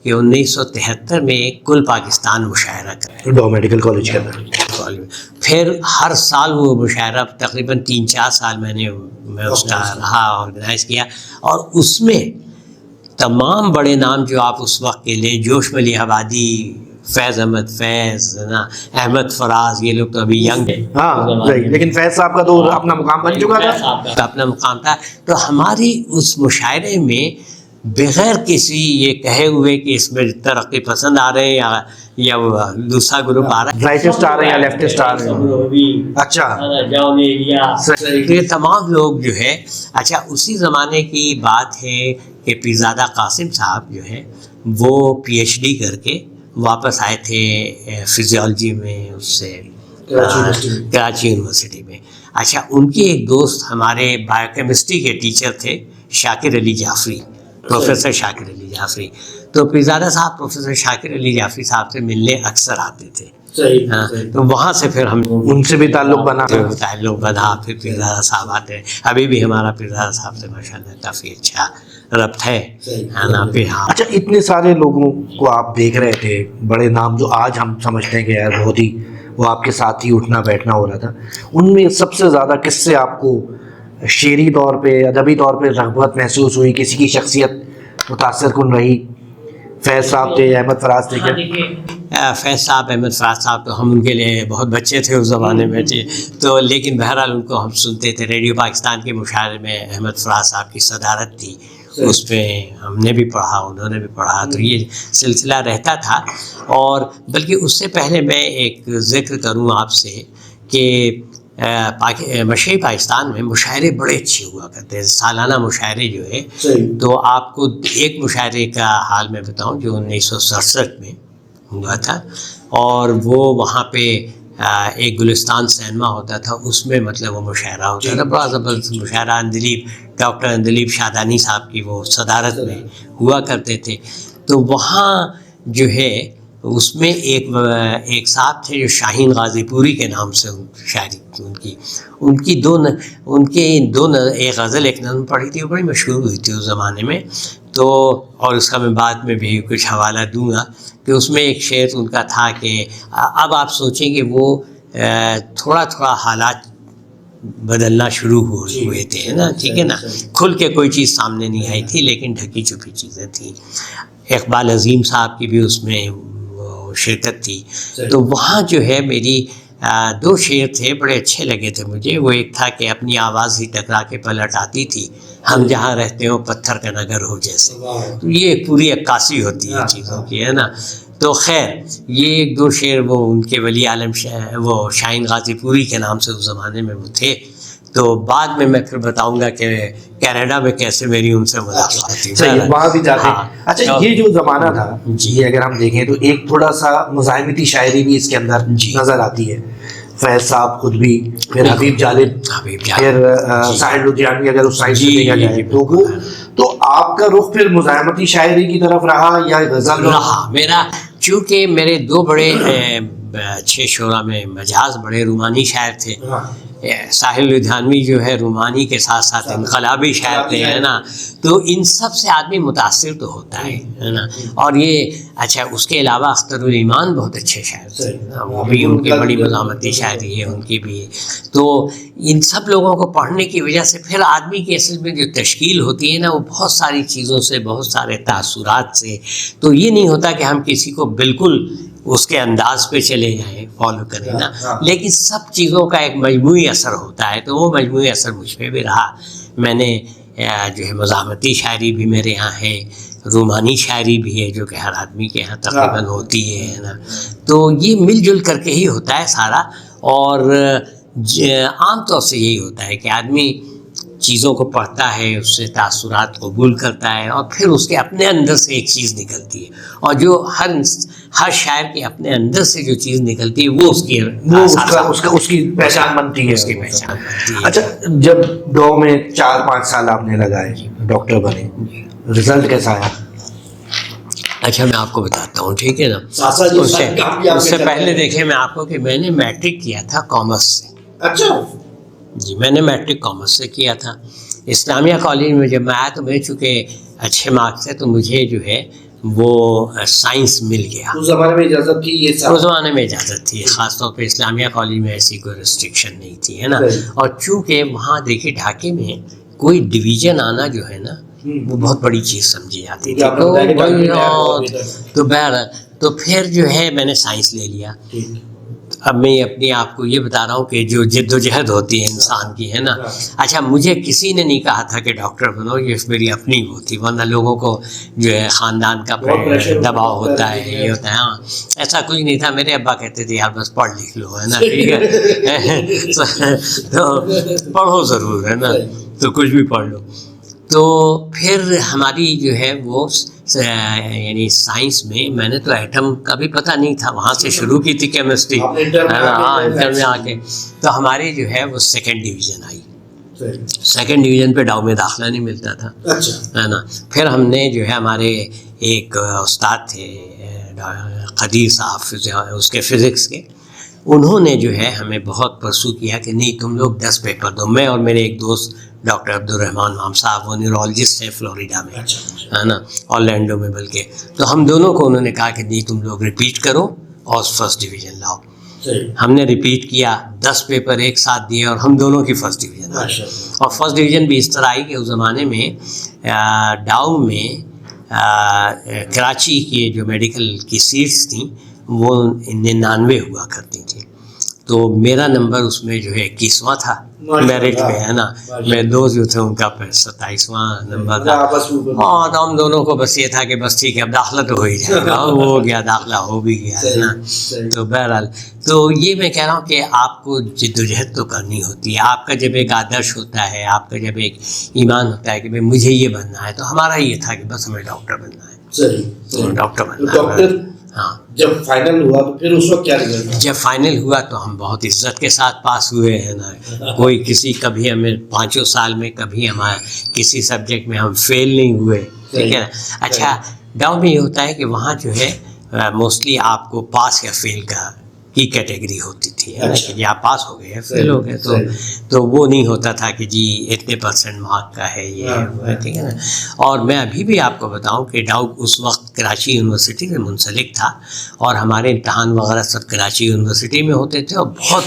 کہ 1973 میں کل پاکستان مشاعرہ کرا ڈاؤ میڈیکل کالج کے اندر. پھر ہر سال وہ مشاعرہ تقریباً 3-4 سال میں اس کا رہا، آرگنائز کیا. اور اس میں تمام بڑے نام جو آپ اس وقت کے لیں، جوش ملی آبادی، فیض احمد فیض نا، احمد فراز، یہ لوگ تو ابھی ینگ ہیں. ہاں لیکن فیض صاحب کا تو اپنا مقام بن چکا تھا، اپنا مقام تھا. تو ہماری اس مشاعرے میں بغیر کسی یہ کہے ہوئے کہ اس میں ترقی پسند آ رہے ہیں یا دوسرا گروپ آ رہا ہے، رائٹسٹ آ رہے ہیں یا لیفٹسٹ آ رہے ہیں. اچھا یہ تمام لوگ جو ہے. اچھا اسی زمانے کی بات ہے کہ پیرزادہ قاسم صاحب جو ہے وہ PhD کر کے واپس آئے تھے فزیولوجی میں، اس سے کراچی یونیورسٹی میں. اچھا ان کے ایک دوست ہمارے بایو کیمسٹری کے ٹیچر تھے، شاکر علی جعفری، پروفیسر شاکر علی جعفری. تو پیرزادہ صاحب پروفیسر شاکر علی جعفری صاحب سے ملنے اکثر آتے تھے. تو وہاں سے پھر ہم ان سے بھی تعلق بنا. پھر پیرزادہ صاحب آتے ہیں. ابھی بھی ہمارا پیرزادہ صاحب سے ماشاءاللہ کافی اچھا ربط ہے نا. اچھا اتنے سارے لوگوں کو آپ دیکھ رہے تھے، بڑے نام جو آج ہم سمجھتے ہیں کہ یار بہت ہی وہ آپ کے ساتھ ہی اٹھنا بیٹھنا ہو رہا تھا، ان میں سب سے زیادہ کس سے آپ کو شعری طور پہ، ادبی طور پہ رغبت محسوس ہوئی؟ کسی کی شخصیت متاثر کن رہی؟ فیض صاحب تھے، احمد فراز تھے؟ فیض صاحب، احمد فراز صاحب تو ہم ان کے لیے بہت بچے تھے اس زمانے میں تھے. تو لیکن بہرحال ان کو ہم سنتے تھے. ریڈیو پاکستان کے مشاعرے میں احمد فراز صاحب کی صدارت تھی، اس پہ ہم نے بھی پڑھا، انہوں نے بھی پڑھا. تو یہ سلسلہ رہتا تھا. اور بلکہ اس سے پہلے میں ایک ذکر کروں آپ سے کہ مشرقی پاکستان میں مشاعرے بڑے اچھے ہوا کرتے ہیں، سالانہ مشاعرے جو ہے. تو آپ کو ایک مشاعرے کا حال میں بتاؤں جو 1967 میں ہوا تھا، اور وہ وہاں پہ ایک گلستان سینما ہوتا تھا، اس میں مطلب وہ مشاعرہ ہوتا تھا، بڑا زبردست مشاعرہ. ڈاکٹر اندلیب شادانی صاحب کی وہ صدارت میں ہوا کرتے تھے. تو وہاں جو ہے اس میں ایک صاحب تھے جو شاہین غازی پوری کے نام سے شاعری ان کی دو ایک غزل ایک نظم پڑھی تھی، وہ بڑی مشہور ہوئی تھی اس زمانے میں. تو اور اس کا میں بعد میں بھی کچھ حوالہ دوں گا کہ اس میں ایک شعر ان کا تھا کہ اب آپ سوچیں کہ وہ تھوڑا تھوڑا حالات بدلنا شروع ہوئے تھے نا، ٹھیک ہے نا، کھل کے کوئی چیز سامنے نہیں آئی تھی لیکن ڈھکی چھپی چیزیں تھیں. اقبال عظیم صاحب کی بھی اس میں شرکت تھی. تو وہاں جو ہے میری 2 شعر تھے بڑے اچھے لگے تھے مجھے. وہ ایک تھا کہ اپنی آواز ہی ٹکرا کے پلٹ آتی تھی، ہم جہاں رہتے ہو پتھر کا نگر ہو جیسے. تو یہ پوری عکاسی ہوتی ہے چیزوں کی، ہے نا. تو خیر یہ 1-2 شعر وہ ان کے ولی عالم وہ شاہین غازی پوری کے نام سے اس زمانے میں وہ تھے. تو بعد میں پھر بتاؤں گا کہ کینیڈا میں کیسے میری ان سے ملاقات تھی. وہاں بھی جاتے ہیں. اچھا یہ جو زمانہ تھا جی، اگر ہم دیکھیں تو ایک تھوڑا سا مزاحمتی شاعری بھی اس کے اندر نظر آتی ہے. فیض صاحب خود بھی، پھر حبیب جالب، پھر ساحر لدھیانوی، اگر اس سائڈ سے دیکھا جائے تو آپ کا رخ پھر مزاحمتی شاعری کی طرف رہا یا غزل رہا میرا؟ چونکہ میرے 2 بڑے اچھے شعراء میں مجاز بڑے رومانی شاعر تھے. ساحر لدھیانوی جو ہے رومانی کے ساتھ ساتھ انقلابی شاعر تھے، ہے نا. تو ان سب سے آدمی متاثر تو ہوتا ہے نا. اور یہ اچھا اس کے علاوہ اختر الایمان بہت اچھے شاعر تھے، وہ بھی ان کی بڑی مزاحمتی شاعری ہے ان کی بھی. تو ان سب لوگوں کو پڑھنے کی وجہ سے پھر آدمی کی اصل میں جو تشکیل ہوتی ہے نا وہ بہت ساری چیزوں سے، بہت سارے تاثرات سے. تو یہ نہیں ہوتا کہ ہم کسی کو بالکل اس کے انداز پہ چلے جائیں، فالو کریں نا، لیکن سب چیزوں کا ایک مجموعی اثر ہوتا ہے. تو وہ مجموعی اثر مجھ پہ بھی رہا. میں نے جو ہے مزاحمتی شاعری بھی میرے یہاں ہے، رومانی شاعری بھی ہے جو کہ ہر آدمی کے یہاں تقریباً ہوتی ہے نا. تو یہ مل جل کر کے ہی ہوتا ہے سارا. اور عام طور سے یہی ہوتا ہے کہ آدمی چیزوں کو پڑھتا ہے، اس سے تاثرات قبول کرتا ہے، اور پھر اس کے اپنے اندر سے ایک چیز نکلتی ہے. اور جو ہر شاعر کے اپنے اندر سے جو چیز نکلتی ہے وہ اس کی پہچان بنتی ہے، اس کی پہچان بنتی ہے. اچھا جب ڈو میں 4-5 سال آپ نے لگائے، ڈاکٹر بنے، رزلٹ کیسا آیا؟ اچھا میں آپ کو بتاتا ہوں، ٹھیک ہے نا. اس سے پہلے دیکھیں میں آپ کو کہ میں نے میٹرک کیا تھا کامرس سے. اچھا جی میں نے میٹرک کامرس سے کیا تھا. اسلامیہ کالج میں جب میں آیا تو میرے چونکہ اچھے مارکس تھے تو مجھے جو ہے وہ سائنس مل گیا. اس زمانے میں اجازت تھی؟ اس زمانے میں اجازت تھی، خاص طور پہ اسلامیہ کالج میں ایسی کوئی ریسٹرکشن نہیں تھی، ہے نا. اور چونکہ وہاں دیکھیے ڈھاکے میں کوئی ڈویژن آنا جو ہے نا وہ بہت بڑی چیز سمجھی جاتی تھی. تو پھر جو ہے میں نے سائنس لے لیا. اب میں اپنے آپ کو یہ بتا رہا ہوں کہ جو جد و جہد ہوتی ہے انسان کی، ہے نا. اچھا مجھے کسی نے نہیں کہا تھا کہ ڈاکٹر بنو، یہ میری اپنی وہ تھی، ورنہ لوگوں کو جو ہے خاندان کا دباؤ ہوتا ہے، یہ ہوتا ہے. ہاں ایسا کچھ نہیں تھا. میرے ابا کہتے تھے یار بس پڑھ لکھ لو، ہے نا، ٹھیک ہے تو پڑھو ضرور، ہے نا، تو کچھ بھی پڑھ لو. تو پھر ہماری جو ہے وہ یعنی سائنس میں نے تو ایٹم کا بھی پتہ نہیں تھا، وہاں سے شروع کی تھی کیمسٹری. ہاں انٹر میں آ کے تو ہماری جو ہے وہ 2nd ڈویژن آئی. 2nd ڈویژن پہ ڈاؤ میں داخلہ نہیں ملتا تھا، ہے نا. پھر ہم نے جو ہے ہمارے ایک استاد تھے قدیر صاحب اس کے فزکس کے، انہوں نے جو ہے ہمیں بہت پرسو کیا کہ نہیں تم لوگ 10 پیپر دو. میں اور میرے ایک دوست ڈاکٹر عبدالرحمان مام صاحب، وہ نیورولوجسٹ ہیں فلوریڈا میں، ہے نا، اورلینڈو میں بلکہ. تو ہم دونوں کو انہوں نے کہا کہ نہیں تم لوگ ریپیٹ کرو اور 1st ڈویژن لاؤ. ہم نے ریپیٹ کیا، 10 پیپر ایک ساتھ دیے اور ہم دونوں کی 1st ڈویژن آئی. اور 1st ڈویژن بھی اس طرح آئی کہ اس زمانے میں ڈاؤ میں کراچی کی جو میڈیکل کی سیٹس تھیں وہ 99 ہوا کرتی تھیں. تو میرا نمبر اس میں جو ہے 21واں تھا میرٹ میں، ہے نا. میرے دوست جو تھے ان کا 27واں نمبر تھا. ہاں تو ہم دونوں کو بس یہ تھا کہ بس ٹھیک ہے اب داخلہ تو ہو ہی جائے گا. وہ ہو گیا، داخلہ ہو بھی گیا، ہے نا. تو بہرحال تو یہ میں کہہ رہا ہوں کہ آپ کو جدوجہد تو کرنی ہوتی ہے. آپ کا جب ایک آدرش ہوتا ہے، آپ کا جب ایک ایمان ہوتا ہے کہ بھائی مجھے یہ بننا ہے، تو ہمارا یہ تھا کہ بس ہمیں ڈاکٹر بننا ہے. ڈاکٹر بننا ہے. ہاں جب فائنل ہوا تو پھر اس وقت کیا رزلٹ؟ جب فائنل ہوا تو ہم بہت عزت کے ساتھ پاس ہوئے ہیں نا. کوئی کسی کبھی ہمیں 5 سال میں کبھی ہمارا کسی سبجیکٹ میں ہم فیل نہیں ہوئے. ٹھیک ہے نا. اچھا ڈاؤ میں یہ ہوتا ہے کہ وہاں جو ہے موسٹلی آپ کو پاس یا فیل کی کیٹیگری ہوتی تھی، ہے نا، کہ جی آپ پاس ہو گئے فیل ہو گئے تو وہ نہیں ہوتا تھا کہ جی اتنے % مارک کا ہے یہ ہے. ٹھیک ہے نا. اور میں ابھی بھی آپ کو بتاؤں کہ ڈاؤ اس وقت کراچی یونیورسٹی میں منسلک تھا اور ہمارے امتحان وغیرہ سب کراچی یونیورسٹی میں ہوتے تھے، اور بہت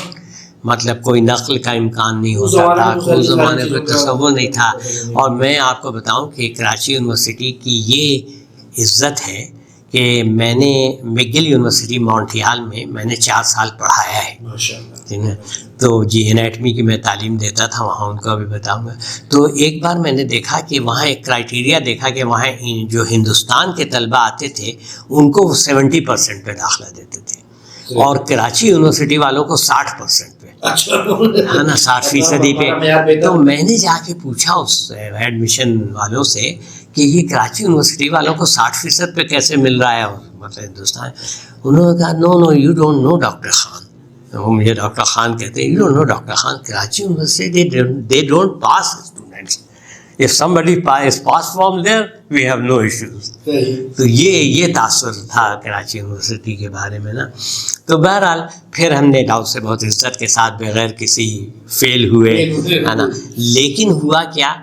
مطلب کوئی نقل کا امکان نہیں ہوتا تھا، کوئی زمانے پہ تصور نہیں تھا. اور میں آپ کو بتاؤں کہ کراچی یونیورسٹی کی یہ عزت ہے کہ میں نے میگل یونیورسٹی مونٹریال میں نے 4 سال پڑھایا ہے. ٹھیک ہے. تو جی انیٹمی کی میں تعلیم دیتا تھا وہاں، ان کو بھی بتاؤں گا. تو ایک بار میں نے دیکھا کہ وہاں ایک کرائٹیریا دیکھا کہ وہاں جو ہندوستان کے طلبہ آتے تھے ان کو 70% پہ داخلہ دیتے تھے، اور کراچی یونیورسٹی والوں کو 60% پہ، ہے نا، 60% پہ. تو میں نے جا کے پوچھا اس ایڈمیشن والوں سے کہ یہ کراچی یونیورسٹی والوں کو 60% پہ کیسے مل رہا ہے مطلب ہندوستان. انہوں نے کہا no you don't know doctor Khan. وہ مجھے ڈاکٹر خان کہتے ہیں. You don't know doctor Khan. Karachi university they don't pass students. If somebody is passed from there, we have no issues. تو یہ تاثر تھا کراچی یونیورسٹی کے بارے میں نا. تو بہرحال پھر ہم نے ڈاؤ سے بہت عزت کے ساتھ بغیر کسی فیل ہوئے، ہے نا. لیکن ہوا کیا،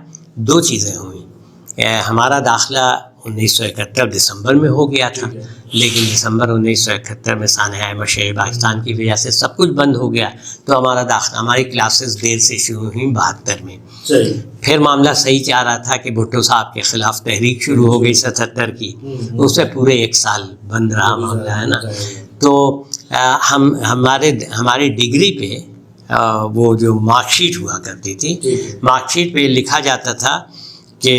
2 چیزیں ہوئیں. ہمارا داخلہ 1971 دسمبر میں ہو گیا تھا، لیکن دسمبر 1971 میں سانحہ مشرق پاکستان کی وجہ سے سب کچھ بند ہو گیا. تو ہمارا داخلہ، ہماری کلاسز دیر سے شروع ہوئیں 72 میں. پھر معاملہ صحیح چاہ رہا تھا کہ بھٹو صاحب کے خلاف تحریک شروع ہو گئی 77 کی، اس سے پورے 1 سال بند رہا معاملہ، ہے نا. تو ہماری ڈگری پہ وہ جو مارک شیٹ ہوا کرتی تھی، مارک شیٹ پہ لکھا جاتا تھا کہ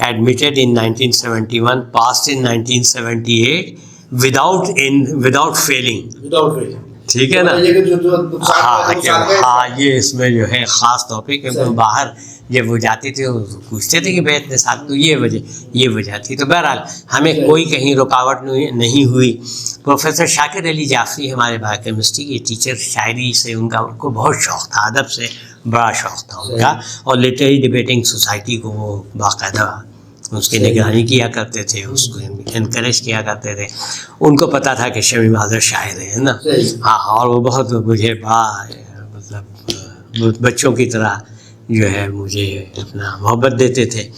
admitted in 1971, passed in 1978 without failing. ٹھیک ہے نا. ہاں یہ اس میں جو ہے خاص ٹاپک ہے. باہر جب وہ جاتے تھے وہ پوچھتے تھے کہ بھائی اتنے سال، تو یہ وجہ تھی. تو بہرحال ہمیں کوئی کہیں رکاوٹ نہیں ہوئی. پروفیسر شاکر علی جعفری ہمارے بایو کیمسٹری کے ٹیچر، شاعری سے ان کو بہت شوق تھا، ادب سے بڑا شوق تھا ان کا، اور لٹریری ڈبیٹنگ سوسائٹی کو وہ باقاعدہ اس کی نگرانی کیا کرتے تھے، اس کو انکریج کیا کرتے تھے. ان کو پتہ تھا کہ شمیم آذر شاعر ہے نا. ہاں اور وہ بہت مجھے بڑا مطلب بچوں کی طرح جو ہے مجھے اپنا محبت دیتے تھے.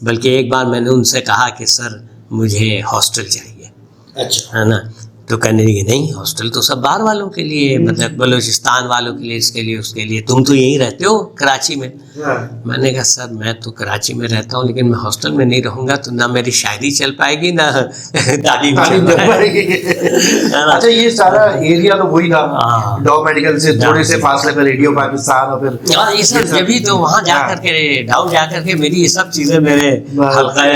بلکہ ایک بار میں نے ان سے کہا کہ سر مجھے ہاسٹل چاہیے، ہے نا. تو کہنے لگے نہیں ہاسٹل تو سب باہر والوں کے لیے، مطلب بلوچستان والوں کے لیے، اس کے لیے تم تو یہیں رہتے ہو کراچی میں. میں نے کہا سر میں تو کراچی میں رہتا ہوں لیکن میں ہاسٹل میں نہیں رہوں گا تو نہ میری شاعری چل پائے گی نہ تعلیم چل پائے گی. اچھا یہ سارا ایریا تو وہی تھا ڈاؤ میڈیکل سے تھوڑے سے فاصلے پہ ریڈیو پاکستان، اور پھر یہ سب جبھی تو وہاں جا کر کے ڈاؤ جا کر کے میری یہ سب چیزیں میرے حلقہ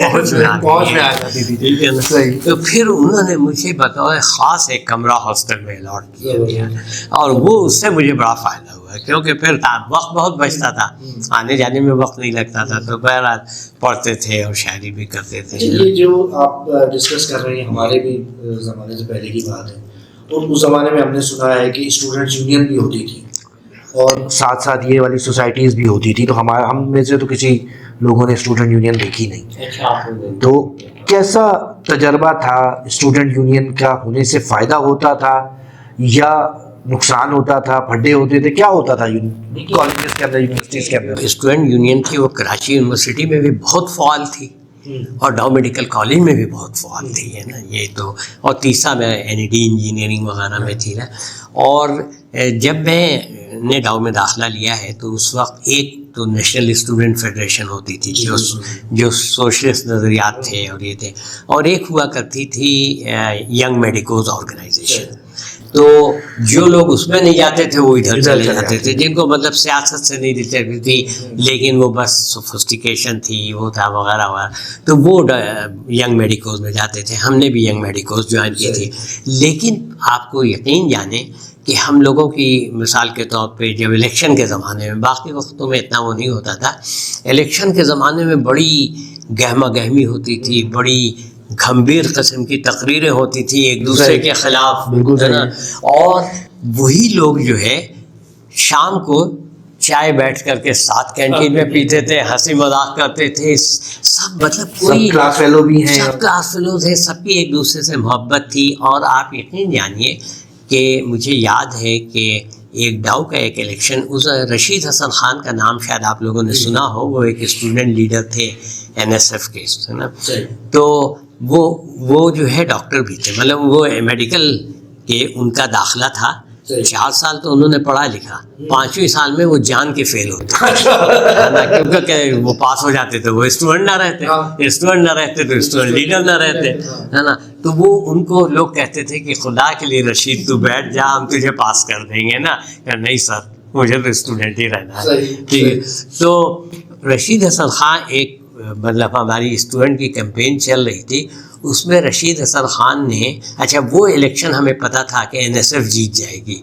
پہنچ میں آ جاتی تھی. ٹھیک ہے نا. تو پھر انہوں نے مجھے بطور خاص ایک کمرہ ہاسٹل میں الاٹ کیا گیا، اور وہ اس سے مجھے بڑا فائدہ ہوا کیونکہ پھر وقت بہت بچتا تھا، آنے جانے میں وقت نہیں لگتا تھا. تو بہرحال پڑھتے تھے اور شاعری بھی کرتے تھے. یہ جو آپ ڈسکس کر رہے ہیں ہمارے بھی زمانے سے پہلے کی بات ہے، اور اس زمانے میں ہم نے سنا ہے کہ اسٹوڈنٹس یونین بھی ہوتی تھی اور ساتھ ساتھ یہ والی سوسائٹیز بھی ہوتی تھی. تو ہم میں سے تو کسی لوگوں نے اسٹوڈنٹ یونین دیکھی نہیں. تو کیسا تجربہ تھا اسٹوڈنٹ یونین کا؟ ہونے سے فائدہ ہوتا تھا یا نقصان ہوتا تھا؟ پھڈے ہوتے تھے؟ کیا ہوتا تھا کالجز کے اندر، یونیورسٹیز کے اندر؟ اسٹوڈنٹ یونین تھی وہ کراچی یونیورسٹی میں بھی بہت فعال تھی اور ڈاؤ میڈیکل کالج میں بھی بہت فعال تھی، ہے نا. یہ تو اور تیسرا میں NED انجینئرنگ وغیرہ میں تھی نا. اور جب میں نے ڈاؤ میں داخلہ لیا ہے تو اس وقت ایک تو نیشنل اسٹوڈنٹ فیڈریشن ہوتی تھی جو سوشلسٹ نظریات تھے اور یہ تھے، اور ایک ہوا کرتی تھی ینگ میڈیکوز آرگنائزیشن. تو جو لوگ اس میں نہیں جاتے تھے وہ ادھر چلے جاتے تھے، جن کو مطلب سیاست سے نہیں دلچسپی تھی لیکن وہ بس سوفسٹیکیشن تھی وہ تھا وغیرہ وغیرہ، تو وہ ینگ میڈیکوز میں جاتے تھے. ہم نے بھی ینگ میڈیکوز جوائن کی تھی. لیکن آپ کو یقین جانیں کہ ہم لوگوں کی مثال کے طور پہ جب الیکشن کے زمانے میں، باقی وقتوں میں اتنا وہ نہیں ہوتا تھا، الیکشن کے زمانے میں بڑی گہما گہمی ہوتی تھی، بڑی گھمبیر قسم کی تقریریں ہوتی تھی ایک دوسرے کے خلاف، ہے نا. اور وہی لوگ جو ہے شام کو چائے بیٹھ کر کے ساتھ کینٹین میں پیتے تھے، ہنسی مذاق کرتے تھے، سب مطلب کوئی کلاس فیلو بھی ہیں، سب کلاس فیلو تھے، سب کی ایک دوسرے سے محبت تھی. اور آپ یقین جانیے کہ مجھے یاد ہے کہ ایک ڈاؤ کا ایک الیکشن، اس رشید حسن خان کا نام شاید آپ لوگوں نے سنا ہو، وہ ایک اسٹوڈنٹ لیڈر تھے NSF کے، ہے نا. تو وہ جو ہے ڈاکٹر بھی تھے، مطلب وہ میڈیکل کے ان کا داخلہ تھا. 4 سال تو انہوں نے پڑھا لکھا، 5ویں سال میں وہ جان کے فیل ہوتے کیونکہ وہ پاس ہو جاتے تھے، وہ اسٹوڈنٹ نہ رہتے، اسٹوڈنٹ نہ رہتے تو اسٹوڈنٹ لیڈر نہ رہتے، ہے نا. تو وہ ان کو لوگ کہتے تھے کہ خدا کے لیے رشید تو بیٹھ جا، ہم تجھے پاس کر دیں گے نا. نہیں سر، مجھے تو اسٹوڈنٹ ہی رہنا ہے. ٹھیک ہے. تو رشید حسن خان ایک مطلب ہماری اسٹوڈنٹ کی کیمپین چل رہی تھی، اس میں رشید حسن خان نے، اچھا وہ الیکشن ہمیں پتہ تھا کہ NSF جیت جائے گی،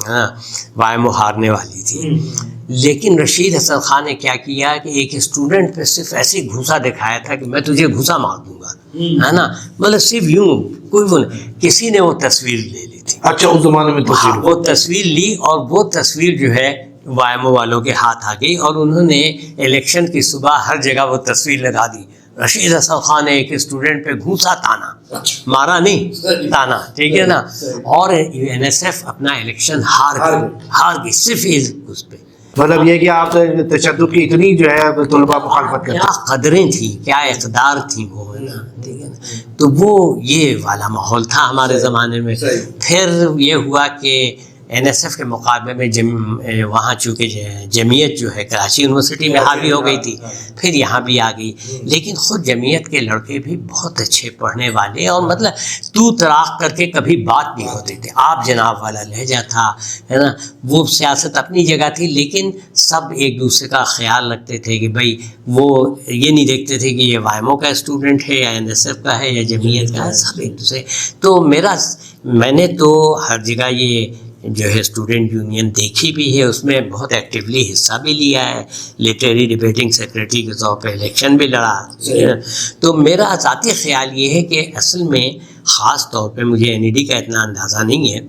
ہاں وائمو ہارنے والی تھی. لیکن رشید حسن خان نے کیا کیا کہ ایک اسٹوڈنٹ پہ صرف ایسے گھوسا دکھایا تھا کہ میں تجھے گھوسا مار دوں گا، ہے نا. مطلب صرف یوں کوئی وہ نہیں، کسی نے وہ تصویر لے لی تھی. اچھا اس زمانے میں وہ تصویر لی اور وہ تصویر جو ہے وائمو والوں کے ہاتھ آ گئی اور انہوں نے الیکشن کی صبح ہر جگہ وہ تصویر لگا دی. رشید حسن خان نے ایک اسٹوڈنٹ پہ گھوسا تانا، مارا نہیں تانا، ٹھیک ہے نا. اور NSF اپنا الیکشن ہار گئی صرف اس پہ. مطلب یہ کہ آپ تشدد کی اتنی جو ہے طلباء مخالفت کرتے، کیا قدریں تھیں، کیا اقدار تھیں وہ، ہے نا. ٹھیک ہے نا. تو وہ یہ والا ماحول تھا ہمارے زمانے میں. پھر یہ ہوا کہ NSF کے مقابلے میں وہاں چونکہ جمعیت جو ہے کراچی یونیورسٹی میں حاوی ہو گئی تھی، پھر یہاں بھی آ گئی. لیکن خود جمعیت کے لڑکے بھی بہت اچھے پڑھنے والے، اور مطلب تو تراق کر کے کبھی بات نہیں ہوتے تھے. آپ جناب والا لہجہ تھا، ہے نا. وہ سیاست اپنی جگہ تھی لیکن سب ایک دوسرے کا خیال رکھتے تھے کہ بھائی وہ یہ نہیں دیکھتے تھے کہ یہ وائمو کا اسٹوڈنٹ ہے یا NSF کا ہے یا جمعیت کا ہے، سب ایک دوسرے. تو میں نے تو ہر جگہ یہ جو ہے اسٹوڈنٹ یونین دیکھی بھی ہے، اس میں بہت ایکٹیولی حصہ بھی لیا ہے، لٹریری ڈیبیٹنگ سیکریٹری کے طور پہ الیکشن بھی لڑا. تو میرا ذاتی خیال یہ ہے کہ اصل میں خاص طور پہ مجھے NED کا اتنا اندازہ نہیں ہے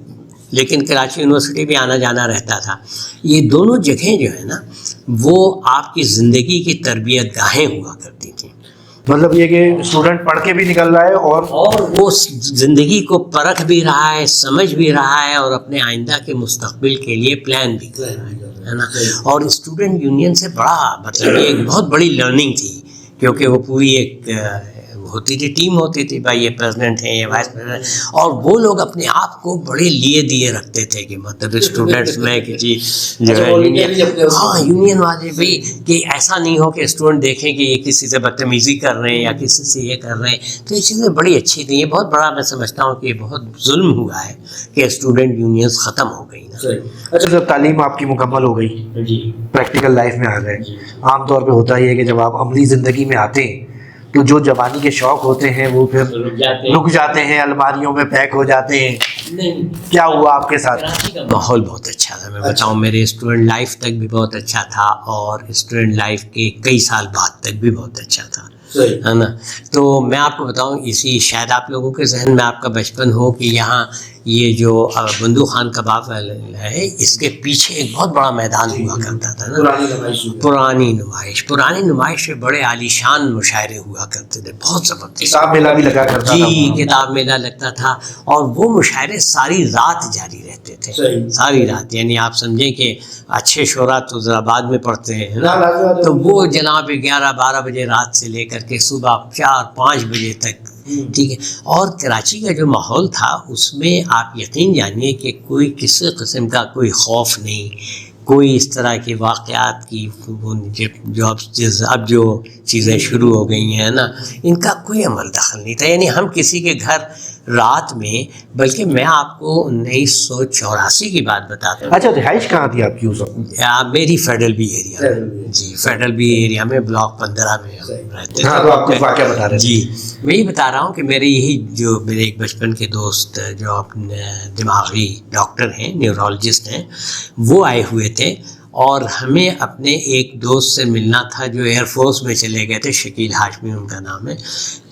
لیکن کراچی یونیورسٹی بھی آنا جانا رہتا تھا. یہ دونوں جگہیں جو ہے نا وہ آپ کی زندگی کی تربیت گاہیں ہوا کرتی تھیں. مطلب یہ کہ اسٹوڈنٹ پڑھ کے بھی نکل رہا ہے اور وہ زندگی کو پرکھ بھی رہا ہے، سمجھ بھی رہا ہے، اور اپنے آئندہ کے مستقبل کے لیے پلان بھی کر رہا ہے نا. اور اسٹوڈنٹ یونین سے بڑا مطلب یہ ایک بہت بڑی لرننگ تھی، کیونکہ وہ پوری ایک ہوتی تھی، ٹیم ہوتی تھی، بھائی یہ پریزیڈنٹ ہیں، یہ وائس پریزیڈنٹ، اور وہ لوگ اپنے آپ کو بڑے لیے دیے رکھتے تھے کہ مطلب اسٹوڈنٹس میں کہ جی جو ہے یونین والے بھی، کہ ایسا نہیں ہو کہ اسٹوڈنٹ دیکھیں کہ یہ کسی سے بدتمیزی کر رہے ہیں یا کسی سے یہ کر رہے ہیں. تو یہ چیزیں بڑی اچھی تھیں. یہ بہت بڑا میں سمجھتا ہوں کہ یہ بہت ظلم ہوا ہے کہ اسٹوڈنٹ یونینز ختم ہو گئی نا. اچھا جب تعلیم آپ کی مکمل ہو گئی، جی پریکٹیکل لائف میں آ گئے، عام طور پہ ہوتا ہی ہے کہ جب آپ عملی زندگی میں آتے ہیں تو جو جوانی کے شوق ہوتے ہیں وہ پھر رک جاتے ہیں، الماریوں میں پیک ہو جاتے ہیں. کیا ہوا آپ کے ساتھ؟ ماحول بہت اچھا تھا، میں بتاؤں میرے اسٹوڈنٹ لائف تک بھی بہت اچھا تھا اور اسٹوڈنٹ لائف کے کئی سال بعد تک بھی بہت اچھا تھا، ہے نا. تو میں آپ کو بتاؤں، اسی شاید آپ لوگوں کے ذہن میں آپ کا بچپن ہو کہ یہاں یہ جو بندو خان کباب ہے اس کے پیچھے ایک بہت بڑا میدان ہوا کرتا تھا نا، پرانی نمائش میں بڑے عالیشان مشاعرے ہوا کرتے تھے، بہت زبردست. کتاب میلہ بھی لگا کرتا تھا. جی کتاب میلہ لگتا تھا اور وہ مشاعرے ساری رات جاری رہتے تھے، ساری رات. یعنی آپ سمجھیں کہ اچھے شعرا تو ذرا بعد میں پڑھتے ہیں نا، تو وہ جناب 11-12 بجے رات سے لے کر کے صبح 4-5 بجے تک، ٹھیک ہے. اور کراچی کا جو ماحول تھا اس میں آپ یقین جانیے کہ کوئی کسی قسم کا کوئی خوف نہیں، کوئی اس طرح کے واقعات کی جو اب جو چیزیں شروع ہو گئی ہیں نا، ان کا کوئی عمل دخل نہیں تھا. یعنی ہم کسی کے گھر رات میں، بلکہ میں آپ کو 1984 کی بات بتاتا ہوں. اچھا رہائش کہاں تھی آپ کی اس وقت؟ میری federal be area G, federal be area میں بلاک 15 میں رہتے ہاں تو آپ کو واقعہ بتا رہے جی. میں یہ بتا رہا ہوں کہ میرے یہی جو میرے ایک بچپن کے دوست جو اپنے دماغی ڈاکٹر ہیں، نیورولوجسٹ ہیں، وہ آئے ہوئے تھے، اور ہمیں اپنے ایک دوست سے ملنا تھا جو ایئر فورس میں چلے گئے تھے، شکیل ہاشمی ان کا نام ہے.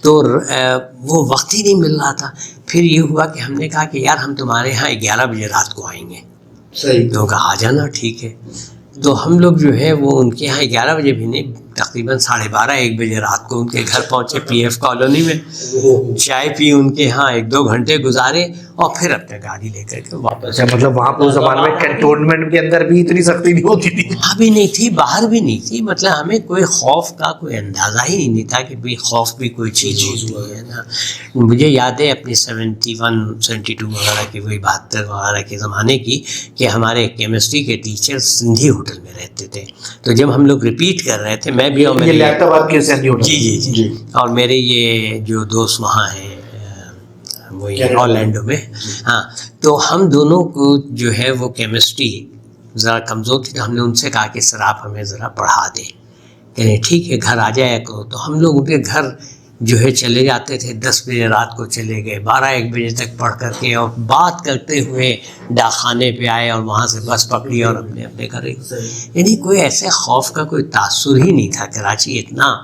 تو وہ وقت ہی نہیں مل رہا تھا. پھر یہ ہوا کہ ہم نے کہا کہ یار ہم تمہارے یہاں 11 بجے رات کو آئیں گے. صحیح. تو کہا آ جانا، ٹھیک ہے. تو ہم لوگ جو ہے وہ ان کے یہاں 11 بجے بھی نہیں، تقریباً 12:30 1 بجے رات کو ان کے گھر پہنچے، پی ایف کالونی میں. چائے پی ان کے یہاں، 1-2 گھنٹے گزارے، اور پھر اپنے گاڑی لے کر کے واپس. اچھا مطلب وہاں پہ اس زمانے میں کنٹونمنٹ کے اندر بھی اتنی سختی نہیں ہوتی تھی؟ وہاں بھی نہیں تھی، باہر بھی نہیں تھی. مطلب ہمیں کوئی خوف کا کوئی اندازہ ہی نہیں تھا کہ بھئی خوف بھی کوئی چیز ہوتی ہے نا. مجھے یاد ہے اپنی 71 72 وغیرہ کی، وہی 72 وغیرہ کے زمانے کی، کہ ہمارے کیمسٹری کے ٹیچر سندھی ہوٹل میں رہتے تھے. تو جب ہم لوگ ریپیٹ کر رہے تھے، میں بھی اور یہ لیپ ٹاپ آپ کے سندھی ہوٹل؟ جی، اور میرے یہ جو دوست وہاں ہیں وہی آرلینڈو میں، ہاں. تو ہم دونوں کو جو ہے وہ کیمسٹری ذرا کمزور تھی. تو ہم نے ان سے کہا کہ سر آپ ہمیں ذرا پڑھا دیں. کہ ٹھیک ہے گھر آ جایا کرو. تو ہم لوگ ان کے گھر جو ہے چلے جاتے تھے. 10 بجے رات کو چلے گئے، 12-1 بجے تک پڑھ کر کے، اور بات کرتے ہوئے ڈاک خانے پہ آئے، اور وہاں سے بس پکڑی اور اپنے گھر. یعنی کوئی ایسے خوف کا کوئی تاثر ہی نہیں تھا. کراچی اتنا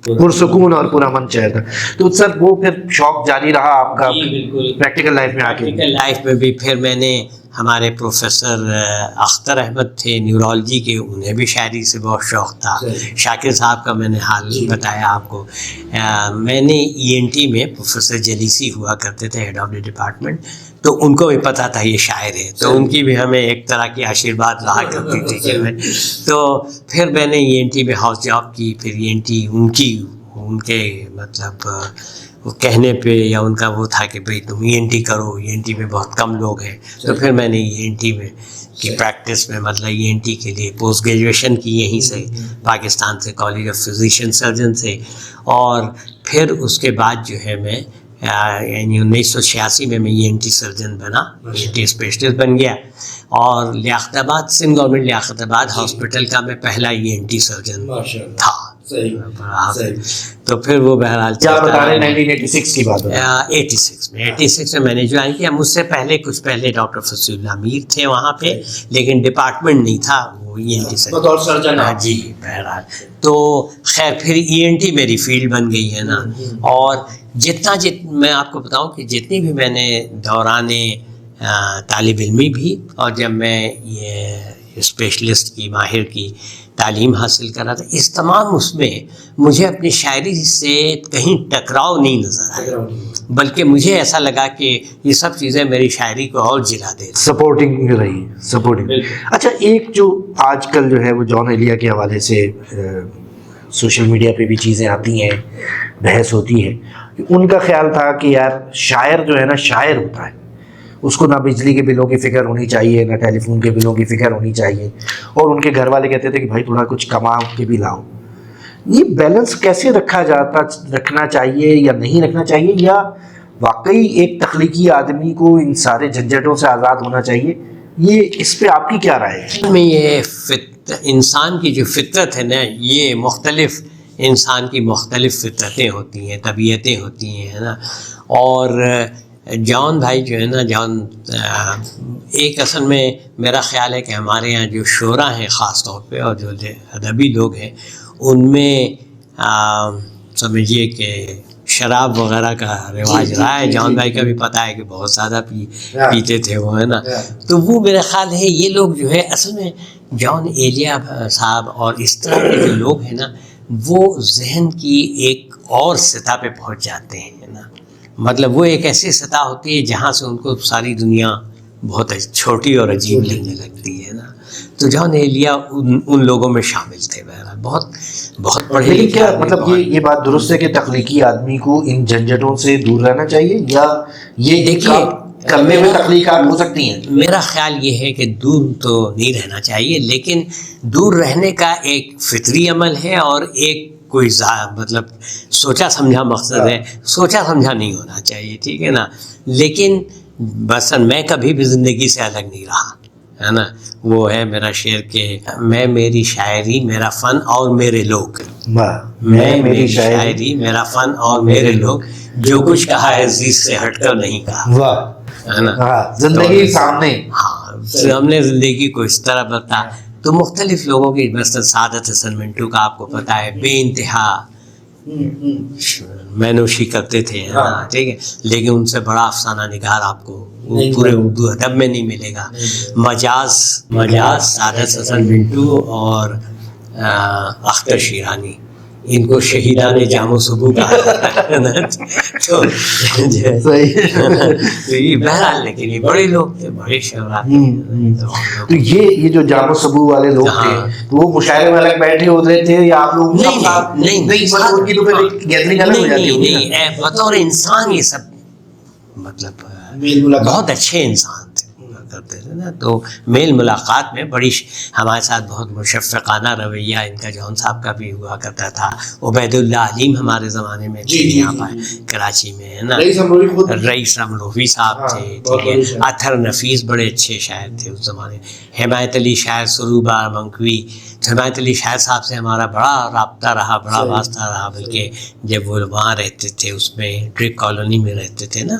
پرسکون اور پرامن شہر تھا. تو سر وہ پھر شوق جاری رہا آپ کا پریکٹیکل لائف میں آ کے؟ پریکٹیکل لائف میں بھی پھر میں نے، ہمارے پروفیسر اختر احمد تھے نیورولوجی کے، انہیں بھی شاعری سے بہت شوق تھا. شاکر صاحب کا میں نے حال بتایا آپ کو. میں نے ENT میں پروفیسر جلیسی ہوا کرتے تھے، ہیڈ آف دی ڈپارٹمنٹ. تو ان کو بھی پتہ تھا یہ شاعر ہے، تو ان کی بھی ہمیں ایک طرح کی آشیرواد رہا کرتی تھی کہ میں. تو پھر میں نے ENT میں ہاؤس جاب کی. پھر ENT ان کے مطلب وہ کہنے پہ، یا ان کا وہ تھا کہ بھئی تم ENT کرو، ENT میں بہت کم لوگ ہیں. تو پھر میں نے ENT میں کی پریکٹس میں، مطلب ENT کے لیے پوسٹ گریجویشن کی یہیں سے، پاکستان سے، کالج آف فزیشین سرجن سے. اور پھر اس کے بعد جو ہے میں یعنی 1986 میں ENT سرجن بنا، ENT اسپیشلسٹ بن گیا. اور لیاقت آباد، سندھ گورنمنٹ لیاقت آباد ہاسپٹل کا میں پہلا ENT سرجن تھا. تو پھر وہ بہرحال کیا بتا رہے ہیں 1986 کی بات؟ 86 میں میں نے جوائن کیا. مجھ سے کچھ پہلے ڈاکٹر فصیح اللہ میر تھے وہاں پہ، لیکن ڈپارٹمنٹ نہیں تھا، وہ ENT سرجن. جی بہرحال. تو خیر پھر ENT میری فیلڈ بن گئی ہے نا. اور میں آپ کو بتاؤں کہ جتنی بھی میں نے دوران طالب علمی بھی، اور جب میں یہ اسپیشلسٹ کی، ماہر کی تعلیم حاصل کر رہا تھا، اس تمام اس میں مجھے اپنی شاعری سے کہیں ٹکراؤ نہیں نظر آیا، بلکہ مجھے ایسا لگا کہ یہ سب چیزیں میری شاعری کو اور جلا دے. سپورٹنگ رہی، سپورٹنگ. اچھا ایک جو آج کل جو ہے وہ جان ایلیا کے حوالے سے سوشل میڈیا پہ بھی چیزیں آتی ہیں، بحث ہوتی ہے. ان کا خیال تھا کہ یار شاعر جو ہے نا شاعر ہوتا ہے، اس کو نہ بجلی کے بلوں کی فکر ہونی چاہیے، نہ ٹیلی فون کے بلوں کی فکر ہونی چاہیے. اور ان کے گھر والے کہتے تھے کہ بھائی تھوڑا کچھ کما کے بھی لاؤ. یہ بیلنس کیسے رکھنا چاہیے یا نہیں رکھنا چاہیے، یا واقعی ایک تخلیقی آدمی کو ان سارے جھنجھٹوں سے آزاد ہونا چاہیے؟ یہ اس پہ آپ کی کیا رائے ہے؟ میں یہ انسان کی جو فطرت ہے نا، یہ مختلف انسان کی مختلف فطرتیں ہوتی ہیں، طبیعتیں ہوتی ہیں، ہے نا. اور جان بھائی جو ہے نا، جان ایک اصل میں میرا خیال ہے کہ ہمارے یہاں جو شعراء ہیں خاص طور پہ، اور جو ادبی لوگ ہیں، ان میں سمجھیے کہ شراب وغیرہ کا رواج رہا ہے. جان بھائی کا بھی پتہ ہے کہ بہت زیادہ پیتے تھے وہ، ہے نا. تو وہ میرا خیال ہے یہ لوگ جو ہے اصل میں جان ایلیا صاحب اور اس طرح کے جو لوگ ہیں نا، وہ ذہن کی ایک اور سطح پہ پہنچ جاتے ہیں نا. مطلب وہ ایک ایسی سطح ہوتی ہے جہاں سے ان کو ساری دنیا بہت چھوٹی اور عجیب لگنے لگتی ہے نا. تو جان ایلیا ان لوگوں میں شامل تھے. بہرحال بہت پڑھے لیکن کیا مطلب یہ بات درست ہے کہ تخلیقی آدمی کو ان جھنجھٹوں سے دور رہنا چاہیے، یا یہ دیکھیے کرنے میں تخلیقات ہو سکتی ہیں؟ میرا خیال یہ ہے کہ دور تو نہیں رہنا چاہیے، لیکن دور رہنے کا ایک فطری عمل ہے اور ایک کوئی مطلب سوچا سمجھا مقصد ہے، سوچا سمجھا نہیں ہونا چاہیے، ٹھیک ہے نا. لیکن مثلاً میں کبھی بھی زندگی سے الگ نہیں رہا، ہے نا. وہ ہے میرا شعر کہ میں میری شاعری میرا فن اور میرے لوگ، میں میری شاعری میرا فن اور میرے لوگ، جو کچھ کہا ہے عزیز سے ہٹ کر نہیں کہا، ہے نا. زندگی سامنے، ہاں ہم نے زندگی کو اس طرح بتا. تو مختلف لوگوں کی مثلاً سعادت حسن منٹو کا آپ کو پتہ ہے بے انتہا مینوشی کرتے تھے، ٹھیک ہے، لیکن ان سے بڑا افسانہ نگار آپ کو پورے اردو ادب میں نہیں ملے گا. مجاز سعادت حسن منٹو اور اختر شیرانی، ان کو شہیدان جام و صبو کہا جاتا ہے. تو یہ بہرحال لیکن یہ بڑے لوگ تھے، بڑے شعراء. تو یہ جو جام و صبو والے لوگ تھے وہ مشاعرے میں الگ بیٹھے ہوتے تھے یا آپ لوگ؟ نہیں، بطور انسان یہ سب مطلب بہت اچھے انسان تھے کرتے تھے نا. تو میل ملاقات میں بڑی ہمارے ساتھ بہت مشفقانہ رویہ ان کا جون صاحب کا بھی ہوا کرتا تھا. عبید اللہ علیم ہمارے زمانے میں تھے یہاں پر کراچی میں، ہے نا. رئیس امروہی صاحب تھے، ٹھیک ہے. اطہر نفیس بڑے اچھے شاعر تھے اس زمانے. حمایت علی شاعر سروب بنکوی، حمایت علی شاعر صاحب سے ہمارا بڑا رابطہ رہا، بڑا واسطہ رہا. بلکہ جب وہ وہاں رہتے تھے اس میں ڈرک کالونی میں رہتے تھے نا،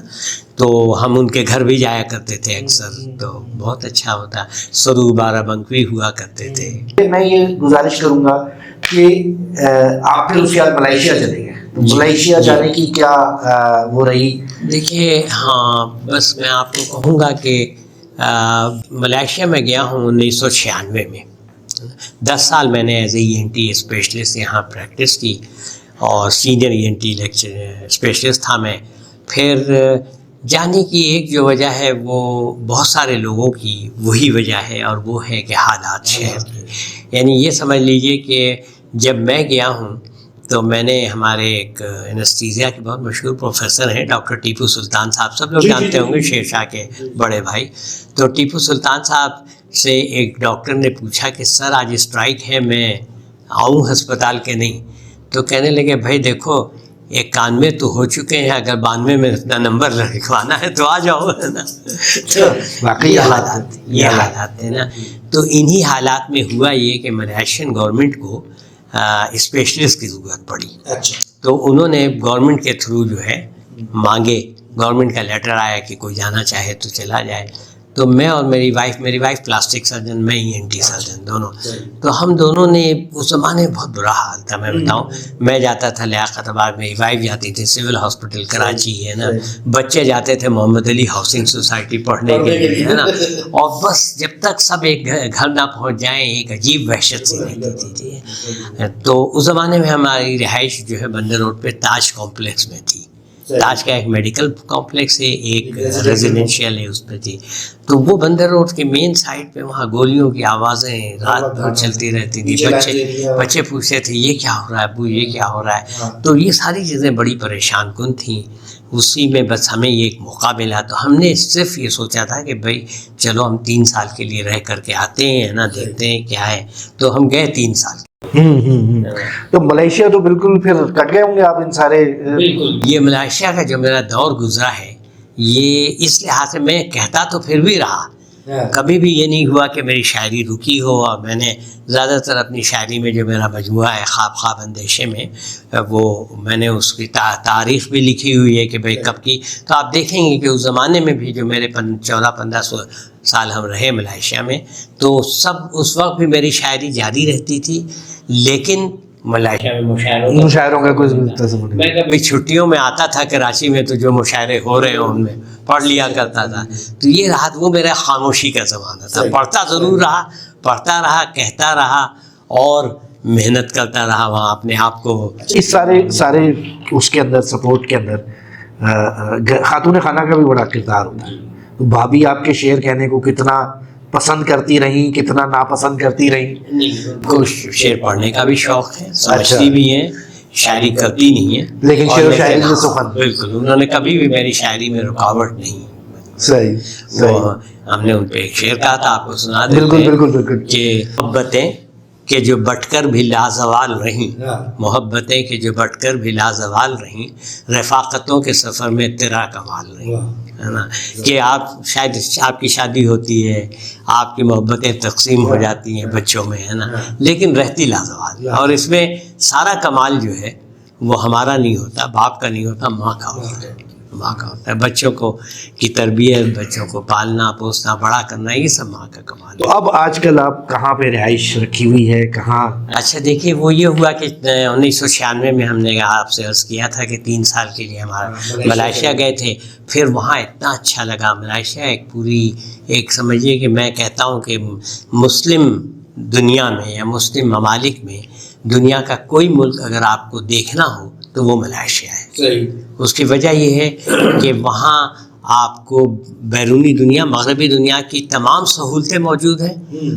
تو ہم ان کے گھر بھی جایا کرتے تھے اکثر. تو بہت اچھا ہوتا. سروب بنکوی ہوا کرتے تھے. میں یہ گزارش کروں گا کہ آپ پھر اس کے بعد ملائیشیا چلے گئے. ملائیشیا جانے کی کیا وہ رہی؟ دیکھیے ہاں، بس میں آپ کو کہوں گا کہ ملائیشیا میں گیا ہوں 1996 میں. 10 سال میں نے ایز اے ENT اسپیشلسٹ یہاں پریکٹس کی اور سینئر ENT لیکچر اسپیشلسٹ تھا میں. پھر جانے کی ایک جو وجہ ہے وہ بہت سارے لوگوں کی وہی وجہ ہے، اور وہ ہے کہ حالات شہر کی. یعنی یہ سمجھ لیجئے کہ جب میں گیا ہوں تو میں نے ہمارے ایک انستھیزیا کے بہت مشہور پروفیسر ہیں ڈاکٹر ٹیپو سلطان صاحب، سب لوگ جانتے ہوں گے، شیر شاہ کے بڑے بھائی. تو ٹیپو سلطان صاحب سے ایک ڈاکٹر نے پوچھا کہ سر آج اسٹرائک ہے، میں آؤں ہسپتال کے نہیں؟ تو کہنے لگے بھائی دیکھو 91 تو ہو چکے ہیں، اگر 92 میں اتنا نمبر لکھوانا ہے تو آ جاؤ، ہے نا. تو یہ حالات ہیں نا. تو انہی حالات میں ہوا یہ کہ ملائیشین گورنمنٹ کو اسپیشلسٹ کی ضرورت پڑی. تو انہوں نے گورنمنٹ کے تھرو جو ہے مانگے، گورنمنٹ کا لیٹر آیا کہ کوئی جانا چاہے تو چلا جائے. تو میں اور میری وائف پلاسٹک سرجن، میں ENT سرجن دونوں. تو ہم دونوں نے اس زمانے میں بہت برا حال تھا. میں بتاؤں، میں جاتا تھا لیاقت آباد، میری وائف جاتی تھی سول ہاسپٹل کراچی، ہے نا. بچے جاتے تھے محمد علی ہاؤسنگ سوسائٹی پڑھنے کے لیے، ہے نا. اور بس جب تک سب ایک گھر نہ پہنچ جائیں ایک عجیب وحشت سی رہتی تھی. تو اس زمانے میں ہماری رہائش جو ہے بندر روڈ پہ تاج کمپلیکس میں تھی. تاج کا ایک میڈیکل کمپلیکس ہے، ایک ریزیڈینشیل ہے، اس پہ تھی. تو وہ بندر روڈ کے مین سائڈ پہ وہاں گولیوں کی آوازیں رات بھر چلتی رہتی تھی. بچے پوچھتے تھے یہ کیا ہو رہا ہے ابو، یہ کیا ہو رہا ہے. تو یہ ساری چیزیں بڑی پریشان کن تھیں. اسی میں بس ہمیں یہ ایک موقع ملا، تو ہم نے صرف یہ سوچا تھا کہ بھائی چلو ہم 3 سال کے لیے رہ کر کے آتے ہیں نا، دیکھتے ہیں کیا ہے. تو ہم گئے 3 سال. تو ملائیشیا تو بالکل پھر کٹ گئے ہوں گے آپ ان سارے. یہ ملائیشیا کا جو میرا دور گزرا ہے یہ اس لحاظ سے میں کہتا تو پھر بھی رہا، کبھی بھی یہ نہیں ہوا کہ میری شاعری رکی ہو. اور میں نے زیادہ تر اپنی شاعری میں جو میرا مجموعہ ہے خواب اندیشے میں، وہ میں نے اس کی تاریخ بھی لکھی ہوئی ہے کہ بھائی کب کی. تو آپ دیکھیں گے کہ اس زمانے میں بھی جو میرے 14-15 سال ہم رہے ملائیشیا میں، تو سب اس وقت بھی میری شاعری جاری رہتی تھی. لیکن ملائیشیا میں مشاعروں کا کوئی تصور نہیں. میں کبھی چھٹیوں میں آتا تھا کراچی میں تو جو مشاعرے ہو رہے ہوں ان میں پڑھ لیا کرتا تھا. تو یہ رہا وہ میرا خاموشی کا زمانہ تھا. پڑھتا ضرور رہا، پڑھتا رہا، کہتا رہا اور محنت کرتا رہا وہاں اپنے آپ کو. اس سارے اس کے اندر سپورٹ کے اندر خاتون خانہ کا بھی بڑا کردار ہوتا ہے. تو بھابھی آپ کے شعر کہنے کو کتنا پسند کرتی رہیں، کتنا ناپسند کرتی رہیں؟ کو شعر پڑھنے کا بھی شوق ہے، سمجھتی بھی ہیں، شاعری کرتی نہیں ہے، لیکن شعر و شاعری میں سخن. بالکل انہوں نے کبھی بھی میری شاعری میں رکاوٹ نہیں. صحیح. ہم نے ان پہ ایک شعر کہا تھا، آپ کو سنا دیتے ہیں بالکل کہ محبتیں کہ جو بٹ کر بھی لازوال رہیں، محبتیں کہ جو بٹ کر بھی لازوال رہیں، رفاقتوں کے سفر میں تیرا کمال رہیں، ہے نا. کہ آپ شاید آپ کی شادی ہوتی ہے، آپ کی محبتیں تقسیم ہو جاتی ہیں بچوں میں، ہے نا، لیکن رہتی لازوال. اور اس میں سارا کمال جو ہے وہ ہمارا نہیں ہوتا، باپ کا نہیں ہوتا، ماں کا ہوتا ہے. ماں کا ہوتا ہے. بچوں کو کی تربیت، بچوں کو پالنا پوسنا بڑا کرنا، یہ سب ماں کا کمال ہے. تو اب آج کل آپ کہاں پہ رہائش رکھی ہوئی ہے، کہاں؟ اچھا دیکھیے، وہ یہ ہوا کہ 1996 میں ہم نے آپ سے عرض کیا تھا کہ 3 سال کے لیے ہمارا ملائیشیا گئے تھے. پھر وہاں اتنا اچھا لگا. ملائیشیا ایک پوری ایک سمجھیے کہ میں کہتا ہوں کہ مسلم دنیا میں یا مسلم ممالک میں دنیا کا کوئی ملک اگر آپ کو دیکھنا ہو تو وہ ملائیشیا ہے. صحیح. اس کی وجہ یہ ہے کہ وہاں آپ کو بیرونی دنیا، مغربی دنیا کی تمام سہولتیں موجود ہیں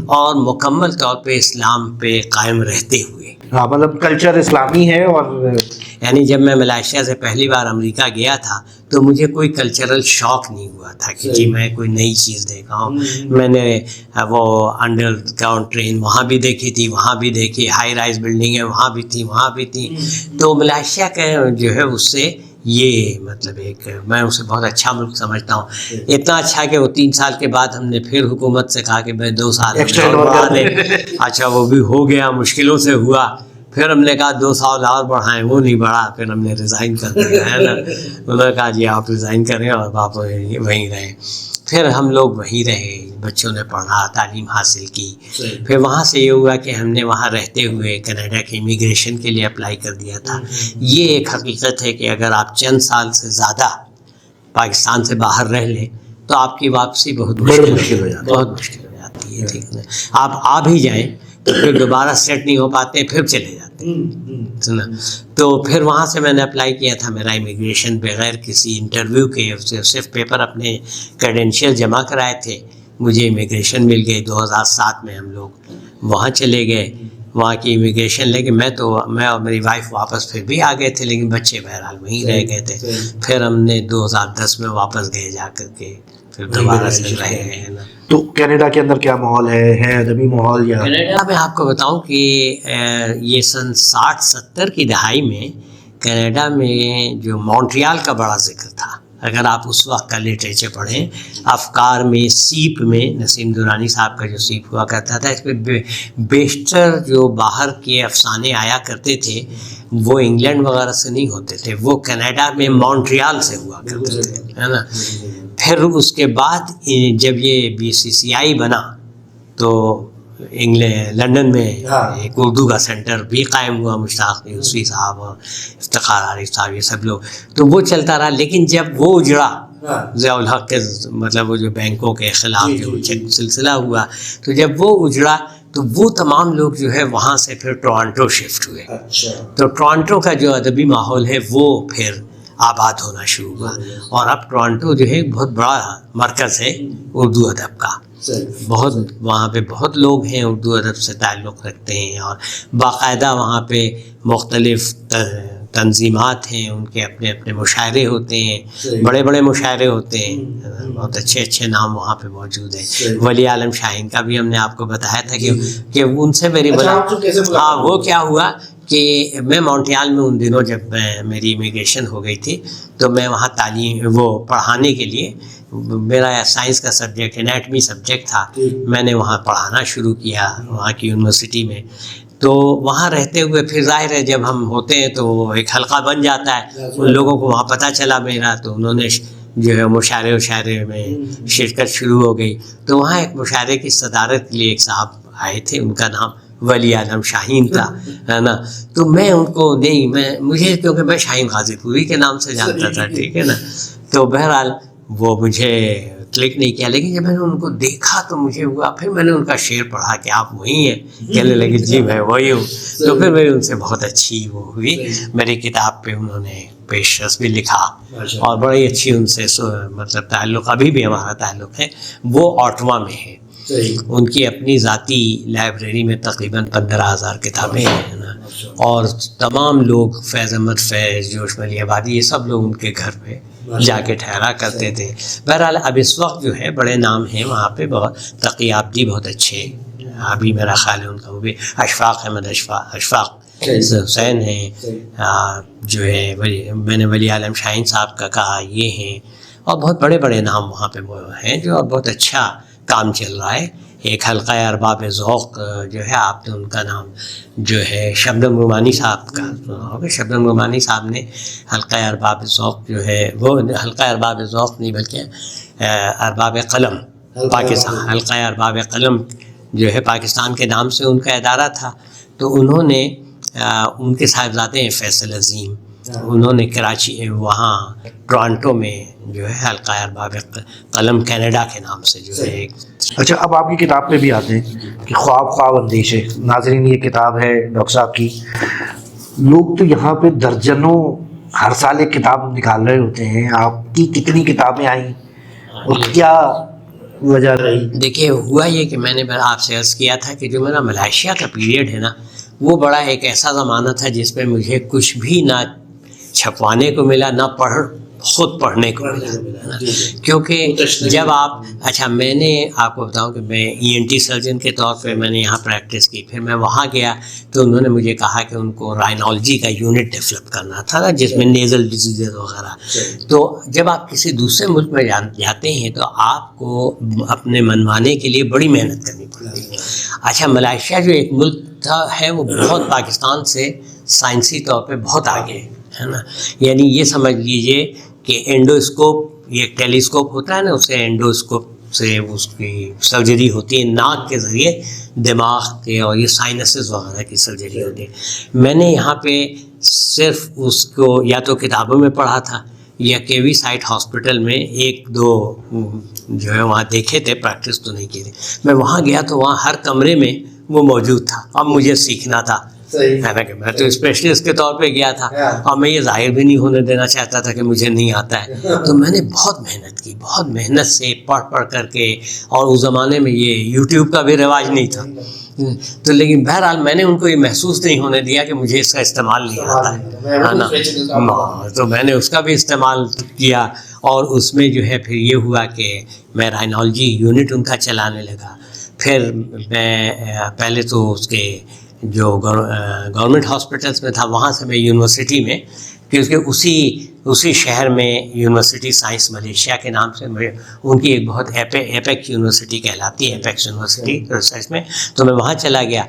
اور مکمل طور پہ اسلام پہ قائم رہتے ہوئے. ہاں، مطلب کلچر اسلامی ہے. اور یعنی جب میں ملائیشیا سے پہلی بار امریکہ گیا تھا تو مجھے کوئی کلچرل شوق نہیں ہوا تھا کہ جی میں کوئی نئی چیز دیکھا ہوں. میں نے وہ انڈر گراؤنڈ ٹرین وہاں بھی دیکھی تھی، وہاں بھی دیکھی، ہائی رائز بلڈنگیں وہاں بھی تھیں، وہاں بھی تھیں. تو ملائیشیا کا جو ہے اس سے یہ مطلب ایک میں اسے بہت اچھا ملک سمجھتا ہوں. اتنا اچھا کہ وہ 3 سال کے بعد ہم نے پھر حکومت سے کہا کہ بھائی 2 سال اور بڑھا دیں. اچھا وہ بھی ہو گیا، مشکلوں سے ہوا. پھر ہم نے کہا 2 سال اور بڑھائیں، وہ نہیں بڑھا. پھر ہم نے ریزائن کر دیا، ہے نا. انہوں نے کہا جی آپ ریزائن کریں اور آپ وہیں رہیں. پھر ہم لوگ وہیں رہے، بچوں نے پڑھا، تعلیم حاصل کی. پھر وہاں سے یہ ہوا کہ ہم نے وہاں رہتے ہوئے کینیڈا کے امیگریشن کے لیے اپلائی کر دیا تھا. یہ ایک حقیقت ہے کہ اگر آپ چند سال سے زیادہ پاکستان سے باہر رہ لیں تو آپ کی واپسی بہت مشکل ہو جاتی ہے. ٹھیک ہے، آپ آ بھی جائیں تو پھر دوبارہ سیٹ نہیں ہو پاتے، پھر چلے جاتے ہیں. تو پھر وہاں سے میں نے اپلائی کیا تھا. میرا امیگریشن بغیر کسی انٹرویو کے صرف پیپر اپنے کریڈینشیل جمع کرائے تھے، مجھے امیگریشن مل گئی. 2007 میں ہم لوگ وہاں چلے گئے. وہاں کی امیگریشن لے کے میں اور میری وائف واپس پھر بھی آ گئے تھے، لیکن بچے بہرحال وہیں رہ گئے تھے. پھر ہم نے 2010 میں واپس گئے جا کر کے پھر دوبارہ سے رہے ہیں نا. تو کینیڈا کے اندر کیا ماحول ہے ادبی ماحول؟ یا کینیڈا میں آپ کو بتاؤں کہ یہ سن 60-70 کی دہائی میں کینیڈا میں جو مونٹریال کا بڑا ذکر تھا. اگر آپ اس وقت کا لٹریچر پڑھیں، افکار میں، سیپ میں، نسیم دورانی صاحب کا جو سیپ ہوا کرتا تھا، اس پہ بیشتر جو باہر کے افسانے آیا کرتے تھے وہ انگلینڈ وغیرہ سے نہیں ہوتے تھے، وہ کینیڈا میں مونٹریال سے ہوا کرتے تھے، ہے نا. پھر اس کے بعد جب یہ BCCI بنا تو لنڈن میں ایک اردو کا سینٹر بھی قائم ہوا. مشتاق یوسفی صاحب اور افتخار عارف صاحب یہ سب لوگ، تو وہ چلتا رہا. لیکن جب وہ اجڑا ضیاء الحق کے مطلب وہ جو بینکوں کے خلاف جو سلسلہ ہوا، تو جب وہ اجڑا تو وہ تمام لوگ جو ہے وہاں سے پھر ٹورانٹو شفٹ ہوئے. تو ٹورانٹو کا جو ادبی ماحول ہے وہ پھر آباد ہونا شروع ہوا. اور اب ٹورانٹو جو ہے ایک بہت بڑا مرکز ہے اردو ادب کا. بہت وہاں پہ بہت لوگ ہیں اردو ادب سے تعلق رکھتے ہیں، اور باقاعدہ وہاں پہ مختلف تنظیمات ہیں، ان کے اپنے اپنے مشاعرے ہوتے ہیں، بڑے بڑے مشاعرے ہوتے ہیں. بہت اچھے اچھے نام وہاں پہ موجود ہیں. ولی عالم شاہین کا بھی ہم نے آپ کو بتایا تھا کہ ان سے میری ہاں وہ کیا ہوا کہ میں مونٹریال میں ان دنوں جب میری امیگریشن ہو گئی تھی تو میں وہاں تعلیم وہ پڑھانے کے لیے، میرا سائنس کا سبجیکٹ انیٹمی سبجیکٹ تھا، میں نے وہاں پڑھانا شروع کیا وہاں کی یونیورسٹی میں. تو وہاں رہتے ہوئے پھر ظاہر ہے جب ہم ہوتے ہیں تو ایک حلقہ بن جاتا ہے. ان لوگوں کو وہاں پتہ چلا میرا، تو انہوں نے جو ہے مشاعرے میں شرکت شروع ہو گئی. تو وہاں ایک مشاعرے کی صدارت کے لیے ایک صاحب آئے تھے، ان کا نام ولی عالم شاہین تھا، ہے نا. تو میں ان کو مجھے کیونکہ میں شاہین غازی پوری کے نام سے جانتا تھا، ٹھیک ہے نا. تو بہرحال وہ مجھے کلک نہیں کیا، لیکن جب میں نے ان کو دیکھا تو مجھے ہوا. پھر میں نے ان کا شعر پڑھا کہ آپ وہی ہیں، کہنے لگے جی میں وہی ہوں. تو پھر میری ان سے بہت اچھی وہ ہوئی. میری کتاب پہ انہوں نے پیشرس بھی لکھا اور بڑی اچھی ان سے مطلب تعلق ابھی بھی ہمارا تعلق ہے. وہ آٹوا میں ہے. ان کی اپنی ذاتی لائبریری میں تقریباً 15,000 کتابیں ہیں نا. اور تمام لوگ، فیض احمد فیض، جوش ملی آبادی، یہ سب لوگ ان کے گھر پہ جا کے ٹھہرا کرتے تھے. بہرحال اب اس وقت جو ہے بڑے نام ہیں وہاں پہ. بہت تقی آبدی بہت اچھے ابھی میرا خیال ہے ان کا وہ بھی اشفاق احمد اشفاق حسین ہیں، جو ہے میں نے ولی عالم شاہین صاحب کا کہا، یہ ہیں، اور بہت بڑے بڑے نام وہاں پہ وہ ہیں جو بہت اچھا کام چل رہا ہے. ایک حلقہ ارباب ذوق جو ہے، آپ نے ان کا نام جو ہے شبنم رومانی صاحب کا سنا ہوگا. شبنم رومانی صاحب نے حلقہ ارباب ذوق جو ہے، وہ حلقہ ارباب ذوق نہیں بلکہ ارباب قلم پاکستان، حلقہ ارباب قلم جو ہے پاکستان کے نام سے ان کا ادارہ تھا. تو انہوں نے ان کے صاحبزادے ہیں فیصل عظیم، انہوں نے کراچی وہاں ٹورانٹو میں جو ہے حلقہ ارباب قلم کینیڈا کے نام سے جو ہے. اچھا، اب آپ کی کتاب پہ بھی آتے ہیں کہ خواب اندیشے. ناظرین، یہ کتاب ہے ڈاکٹر صاحب کی. لوگ تو یہاں پہ درجنوں ہر سال ایک کتاب نکال رہے ہوتے ہیں. آپ کی کتنی کتابیں آئیں اور کیا وجہ رہی؟ دیکھیے، ہوا یہ کہ میں نے آپ سے عرض کیا تھا کہ جو میرا ملائیشیا کا پیریڈ ہے نا، وہ بڑا ایک ایسا زمانہ تھا جس میں مجھے کچھ بھی نہ چھپوانے کو ملا، نہ خود پڑھنے کو ملا. کیونکہ جب آپ اچھا، میں نے آپ کو بتاؤں کہ میں ENT سرجن کے طور پہ میں نے یہاں پریکٹس کی. پھر میں وہاں گیا تو انہوں نے مجھے کہا کہ ان کو رائنالوجی کا یونٹ ڈیولپ کرنا تھا نا، جس میں نیزل ڈیزیز وغیرہ. تو جب آپ کسی دوسرے ملک میں جاتے ہیں تو آپ کو اپنے منوانے کے لیے بڑی محنت کرنی پڑتی ہے. اچھا، ملائیشیا جو ایک ملک ہے وہ بہت پاکستان سے سائنسی طور پہ بہت آگے ہے نا. یعنی یہ سمجھ لیجئے کہ اینڈوسکوپ، یہ ٹیلیسکوپ ہوتا ہے نا، اسے اینڈوسکوپ سے اس کی سرجری ہوتی ہے، ناک کے ذریعے دماغ کے اور یہ سائنسز وغیرہ کی سرجری ہوتی ہے. میں نے یہاں پہ صرف اس کو یا تو کتابوں میں پڑھا تھا یا KV سائٹ ہاسپٹل میں ایک دو جو ہے وہاں دیکھے تھے، پریکٹس تو نہیں کی تھی. میں وہاں گیا تو وہاں ہر کمرے میں وہ موجود تھا. اب مجھے سیکھنا تھا، حالانکہ میں تو اسپیشلسٹ کے طور پہ گیا تھا اور میں یہ ظاہر بھی نہیں ہونے دینا چاہتا تھا کہ مجھے نہیں آتا ہے. تو میں نے بہت محنت کی، بہت محنت سے پڑھ کر کے. اور اس زمانے میں یہ YouTube کا بھی رواج نہیں تھا. تو لیکن بہرحال میں نے ان کو یہ محسوس نہیں ہونے دیا کہ مجھے اس کا استعمال نہیں آتا ہے نا. تو میں نے اس کا بھی استعمال کیا اور اس میں جو ہے پھر یہ ہوا کہ میں رائنالوجی یونٹ ان کا چلانے لگا. پھر میں پہلے تو اس کے جو گورنمنٹ ہاسپٹلس میں تھا، وہاں سے میں یونیورسٹی میں، کیونکہ اسی شہر میں یونیورسٹی سائنس ملیشیا کے نام سے ان کی ایک بہت ایپیک یونیورسٹی کہلاتی ہے، ایپیکس یونیورسٹی ریسرچ میں. تو میں وہاں چلا گیا.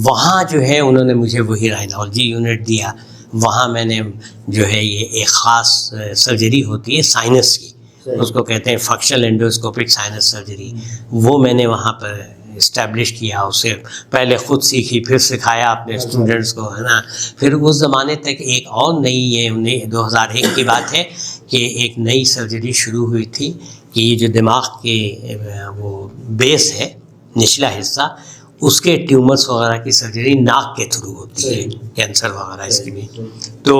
وہاں جو ہے انہوں نے مجھے وہی رائنالوجی یونٹ دیا. وہاں میں نے جو ہے یہ ایک خاص سرجری ہوتی ہے سائنس کی، اس کو کہتے ہیں فنکشنل انڈوسکوپک سائنس سرجری. وہ میں نے وہاں پر اسٹیبلش کیا. اسے پہلے خود سیکھی، پھر سکھایا اپنے اسٹوڈنٹس کو ہے نا. پھر اس زمانے تک ایک اور نئی، یہ 2001 کی بات ہے کہ ایک نئی سرجری شروع ہوئی تھی کہ یہ جو دماغ کے وہ بیس ہے، نچلا حصہ، اس کے ٹیومرس وغیرہ کی سرجری ناک کے تھرو ہوتی ہے، کینسر وغیرہ اس کی بھی. تو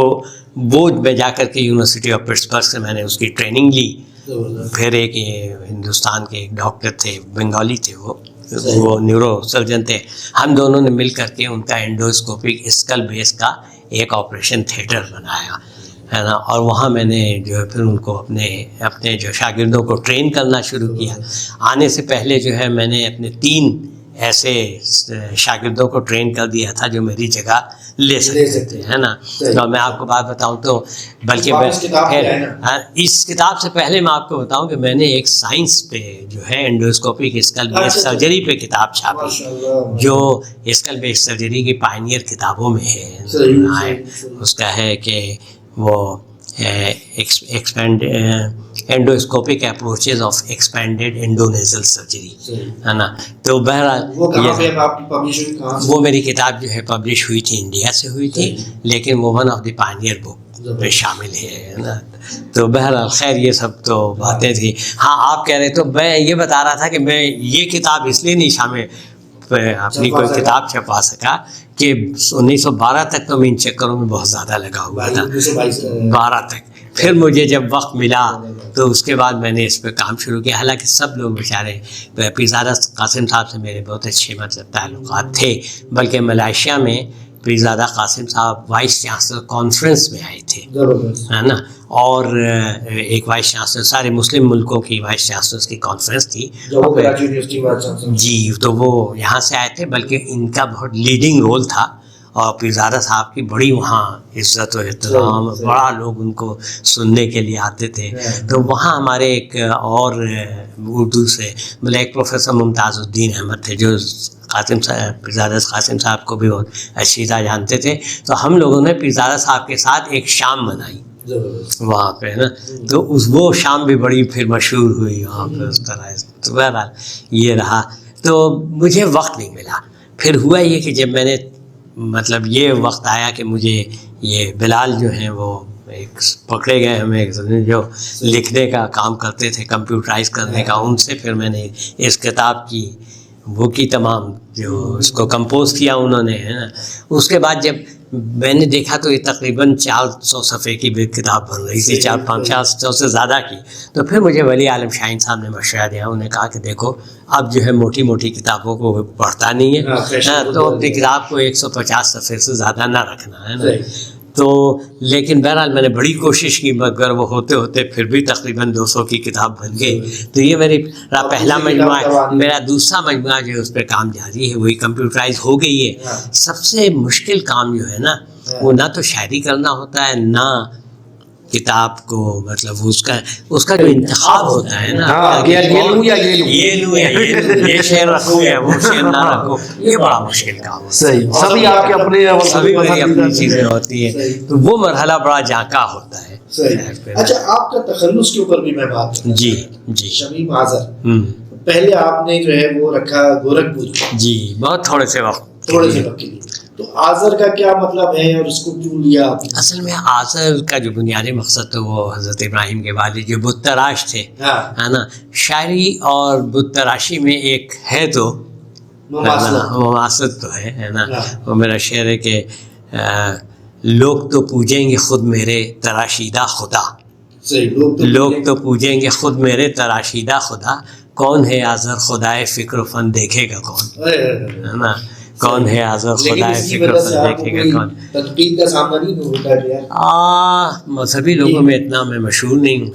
وہ میں جا کر کے یونیورسٹی آف پٹسبرگ سے میں نے اس کی ٹریننگ لی. پھر ایک ہندوستان کے ایک ڈاکٹر تھے، بنگالی تھے، وہ نیورو سرجن تھے. ہم دونوں نے مل کر کے ان کا انڈوسکوپک اسکل بیس کا ایک آپریشن تھیٹر بنایا ہے نا. اور وہاں میں نے جو ہے پھر ان کو اپنے جو شاگردوں کو ٹرین کرنا شروع کیا. آنے سے پہلے جو ہے میں نے اپنے 3 ایسے شاگردوں کو ٹرین کر دیا تھا جو میری جگہ لے سکتے تھے ہے نا. اور میں آپ کو بات بتاؤں تو بلکہ اس کتاب سے پہلے میں آپ کو بتاؤں کہ میں نے ایک سائنس پہ جو ہے انڈوسکوپک اسکل بیس سرجری پہ کتاب چھاپی، جو اسکل بیس سرجری کی پائنیئر کتابوں میں ہے. اس کا ہے کہ وہ انڈوسکوپک اپروچز آف ایکسپینڈیڈ انڈونیزل سرجری ہے نا. تو بہرحال وہ میری کتاب جو ہے پبلش ہوئی تھی، انڈیا سے ہوئی تھی، لیکن وہ ون آف دی پائنیئر بک میں شامل ہے نا. تو بہرحال خیر یہ سب تو باتیں تھیں. ہاں، آپ کہہ رہے تو میں یہ بتا رہا تھا کہ میں یہ کتاب اس لیے نہیں شامل اپنی کوئی کتاب چھپا سکا کہ 1912 تک تو میں ان چکروں میں بہت زیادہ لگا ہوا تھا، 12 تک. پھر مجھے جب وقت ملا تو اس کے بعد میں نے اس پہ کام شروع کیا. حالانکہ سب لوگ بیچارے، پیزادہ قاسم صاحب سے میرے بہت اچھے تعلقات تھے، بلکہ ملائیشیا میں پیرزادہ قاسم صاحب وائس چانسلر کانفرنس میں آئے تھے، زبردست. ہے نا، اور ایک وائس چانسلر سارے مسلم ملکوں کی وائس چانسلرس کی کانفرنس تھی. جو وہ کراچی یونیورسٹی وائس چانسلر. جی، تو وہ یہاں سے آئے تھے، بلکہ ان کا بہت لیڈنگ رول تھا، اور پیرزادہ صاحب کی بڑی وہاں عزت و احترام، بڑا لوگ ان کو سننے کے لیے آتے تھے. تو وہاں ہمارے ایک اور اردو سے مطلب ایک پروفیسر ممتاز الدین احمد تھے، جو قاسم صاحب، پیرزادہ قاسم صاحب کو بھی بہت اچھی طرح جانتے تھے. تو ہم لوگوں نے پیرزادہ صاحب کے ساتھ ایک شام منائی وہاں پہ، ہے نا. تو وہ شام بھی بڑی پھر مشہور ہوئی وہاں پہ اس طرح. تو بہرحال یہ رہا. تو مجھے وقت نہیں ملا. پھر ہوا یہ کہ جب میں نے مطلب یہ وقت آیا کہ مجھے یہ بلال جو ہیں وہ ایک پکڑے گئے ہمیں جو لکھنے کا کام کرتے تھے، کمپیوٹرائز کرنے کا، ان سے پھر میں نے اس کتاب کی وہ کی تمام جو اس کو کمپوز کیا انہوں نے، ہے نا. اس کے بعد جب میں نے دیکھا تو یہ تقریباً 400 صفحے کی بھی کتاب بن رہی تھی، 400-500 سے زیادہ کی. تو پھر مجھے ولی عالم شاہین صاحب نے مشورہ دیا. انہوں نے کہا کہ دیکھو اب جو ہے موٹی موٹی کتابوں کو پڑھتا نہیں ہے، تو اپنی کتاب کو 150 صفحے سے زیادہ نہ رکھنا، ہے نا. تو لیکن بہرحال میں نے بڑی کوشش کی، مگر وہ ہوتے ہوتے پھر بھی تقریباً 200 کی کتاب بن گئی. تو یہ میری پہلا مجموعہ ہے. میرا دوسرا مجموعہ جو ہے اس پہ کام جاری ہے، وہی کمپیوٹرائز ہو گئی ہے. سب سے مشکل کام جو ہے نا، وہ نہ تو شاعری کرنا ہوتا ہے، نہ کتاب کو مطلب اس کا جو انتخاب ہوتا ہے نا، یہ شعر رکھوں یا وہ شعر نہ رکھوں، یہ بڑا مشکل کام ہے. صحیح، سبھی آپ کے اپنے، سبھی میری اپنی چیزیں ہوتی ہیں. تو وہ مرحلہ بڑا جانکا ہوتا ہے. اچھا، آپ کا تخلص کے اوپر بھی میں بات کروں. جی جی. شمیم آذر، پہلے آپ نے جو ہے وہ رکھا گورکھپور. جی، بہت تھوڑے سے وقت کے لیے. تو آذر کا کیا مطلب ہے اور اس کو کیوں لیا آپ نے؟ اصل میں آذر کا جو بنیادی مقصد تو وہ حضرت ابراہیم کے والد جو بت تراش تھے، ہے نا. شاعری اور بت تراشی میں ایک ہے تو مماثلت تو ہے نا. وہ میرا شعر ہے کہ لوگ تو پوجیں گے خود میرے تراشیدہ خدا، لوگ تو پوجیں گے خود میرے تراشیدہ خدا، کون ہے آذر خدائے فکر و فن دیکھے گا کون، ہے نا. کون ہے آذر خدائے فکر و فن دیکھے گا کون. تنقید کا سامنا نہیں ہوتا ہے. مذہبی لوگوں میں اتنا میں مشہور نہیں ہوں.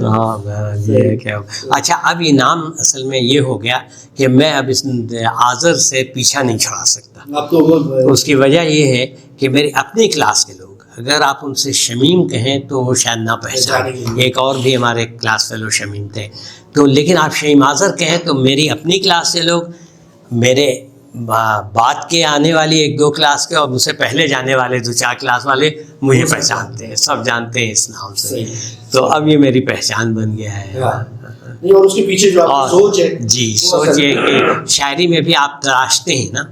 ہاں یہ کیا. اچھا، اب یہ نام اصل میں یہ ہو گیا کہ میں اب اس آذر سے پیچھا نہیں چھڑا سکتا. اس کی وجہ یہ ہے کہ میری اپنی کلاس کے لوگ اگر آپ ان سے شمیم کہیں تو وہ شاید نہ پہچانیں. ایک اور بھی ہمارے کلاس فیلو شمیم تھے. تو لیکن آپ شمیم آذر کہیں تو میری اپنی کلاس سے لوگ، میرے بعد کے آنے والی 1-2 کلاس کے اور مجھ سے پہلے جانے والے 2-4 کلاس والے مجھے پہچانتے ہیں، سب جانتے ہیں اس نام سے. تو اب یہ میری پہچان بن گیا ہے. اور اس کے پیچھے جو آپ کی سوچ ہے، جی سوچ یہ کہ شاعری میں بھی آپ تراشتے ہیں نا،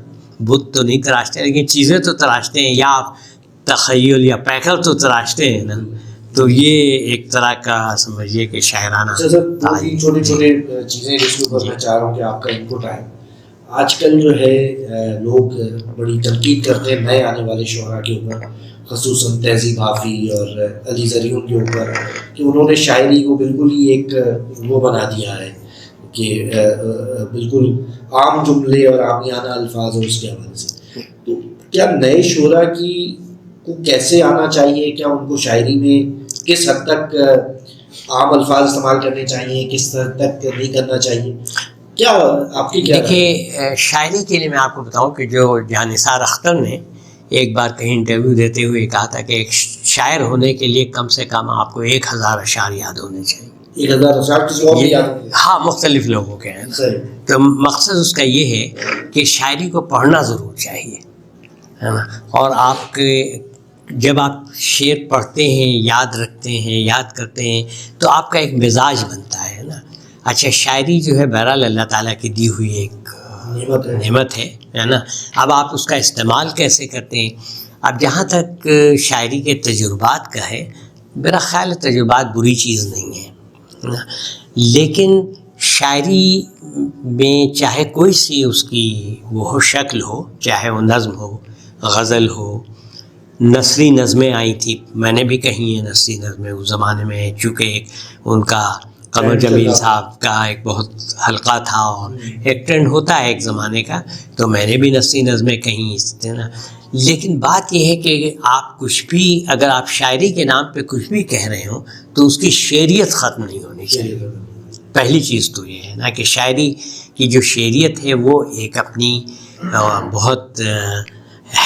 بت تو نہیں تراشتے لیکن چیزیں تو تراشتے ہیں، یا آپ تخیل یا پیکر تو تراشتے ہیں نا. تو یہ ایک طرح کا سمجھیے کہ شاعرانہ چھوٹی چھوٹی چیزیں جس کے اوپر میں چاہ رہا ہوں کہ آپ کا انپٹ آئے. آج کل جو ہے لوگ بڑی تنقید کرتے ہیں نئے آنے والے شعراء کے اوپر، خصوصاً تہذیب حافظ اور علی زریون کے اوپر، کہ انہوں نے شاعری کو بالکل ہی ایک وہ بنا دیا ہے کہ بالکل عام جملے اور عامیانہ الفاظ اور اس کے حوالے سے. تو کیا نئے شعراء کی کو کیسے آنا چاہیے؟ کیا ان کو شاعری میں کس حد تک عام الفاظ استعمال کرنے چاہیے، کس حد تک نہیں کرنا چاہیے؟ کیا آپ کی کیا؟ دیکھیے، شاعری کے لیے میں آپ کو بتاؤں کہ جو جہاں نثار اختر نے ایک بار کہیں انٹرویو دیتے ہوئے کہا تھا کہ ایک شاعر ہونے کے لیے کم سے کم آپ کو 1000 اشعار یاد ہونے چاہیے. 1000 اشعار کسی اور یاد؟ ہاں، مختلف لوگوں کے ہیں. تو مقصد اس کا یہ ہے کہ شاعری کو پڑھنا ضرور چاہیے، ہے نا. اور آپ کے جب آپ شعر پڑھتے ہیں، یاد رکھتے ہیں، یاد کرتے ہیں، تو آپ کا ایک مزاج بنتا ہے نا. اچھا، شاعری جو ہے بہرحال اللہ تعالیٰ کی دی ہوئی ایک نعمت ہے نا. اب آپ اس کا استعمال کیسے کرتے ہیں؟ اب جہاں تک شاعری کے تجربات کا ہے، میرا خیال ہے تجربات بری چیز نہیں ہے، لیکن شاعری میں چاہے کوئی سی اس کی وہ شکل ہو، چاہے وہ نظم ہو، غزل ہو، نثری نظمیں آئی تھیں، میں نے بھی کہی ہیں نثری نظمیں اس زمانے میں، چونکہ ان کا قمر جمیل صاحب کا ایک بہت حلقہ تھا اور ایک ٹرینڈ ہوتا ہے ایک زمانے کا، تو میں نے بھی نثری نظمیں کہیں نا. لیکن بات یہ ہے کہ آپ کچھ بھی اگر آپ شاعری کے نام پہ کچھ بھی کہہ رہے ہوں تو اس کی شعریت ختم نہیں ہونی چاہیے. پہلی چیز تو یہ ہے نا کہ شاعری کی جو شعریت ہے وہ ایک اپنی بہت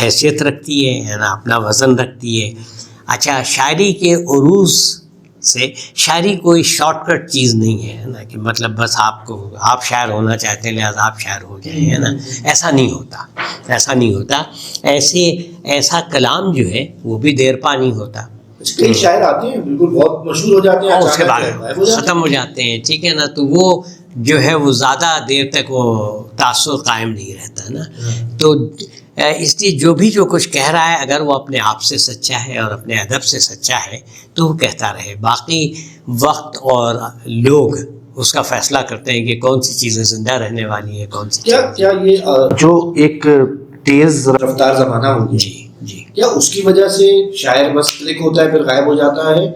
حیثیت رکھتی ہے نا، اپنا وزن رکھتی ہے. اچھا، شاعری کے عروض سے شاعری کوئی شارٹ کٹ چیز نہیں ہے نا کہ مطلب بس آپ شاعر ہونا چاہتے ہیں لہٰذا آپ شاعر ہو جائیں، ہے نا. ایسا نہیں ہوتا، ایسا نہیں ہوتا. ایسا کلام جو ہے وہ بھی دیر پا نہیں ہوتا. کئی شاعر آتے ہیں بالکل بہت مشہور ہو جاتے ہیں، اس کے بعد ختم ہو جاتے ہیں، ٹھیک ہے نا. تو وہ جو ہے وہ زیادہ دیر تک وہ تاثر قائم نہیں رہتا نا. تو اس لیے جو کچھ کہہ رہا ہے اگر وہ اپنے آپ سے سچا ہے اور اپنے ادب سے سچا ہے تو وہ کہتا رہے. باقی وقت اور لوگ اس کا فیصلہ کرتے ہیں کہ کون سی چیزیں زندہ رہنے والی ہیں، کون سی کیا یہ جو ایک تیز رفتار زمانہ ہو گیا، جی کیا اس کی وجہ سے شاعر بس کلک ہوتا ہے پھر غائب ہو جاتا ہے،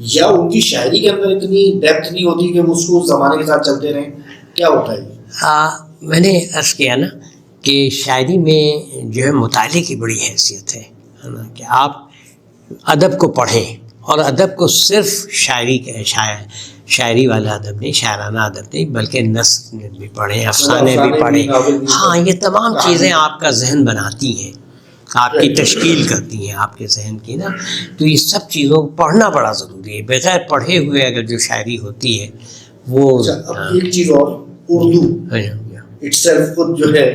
یا ان کی شاعری کے اندر اتنی ڈیپتھ نہیں ہوتی کہ وہ اس کو زمانے کے ساتھ چلتے رہیں؟ کیا ہوتا ہے؟ میں نے عرض کیا نا کہ شاعری میں جو ہے مطالعے کی بڑی حیثیت ہے نا کہ آپ ادب کو پڑھیں، اور ادب کو صرف شاعری والا ادب نہیں، شاعرانہ ادب نہیں، بلکہ نثر بھی پڑھیں، افسانے بھی پڑھیں. ہاں، یہ تمام چیزیں آپ کا ذہن بناتی ہیں، آپ کی تشکیل کرتی ہیں آپ کے ذہن کی نا. تو یہ سب چیزوں کو پڑھنا بڑا ضروری ہے. بغیر پڑھے ہوئے اگر جو شاعری ہوتی ہے وہ ایک چیز اور، اردو اٹ سیلف خود جو ہے،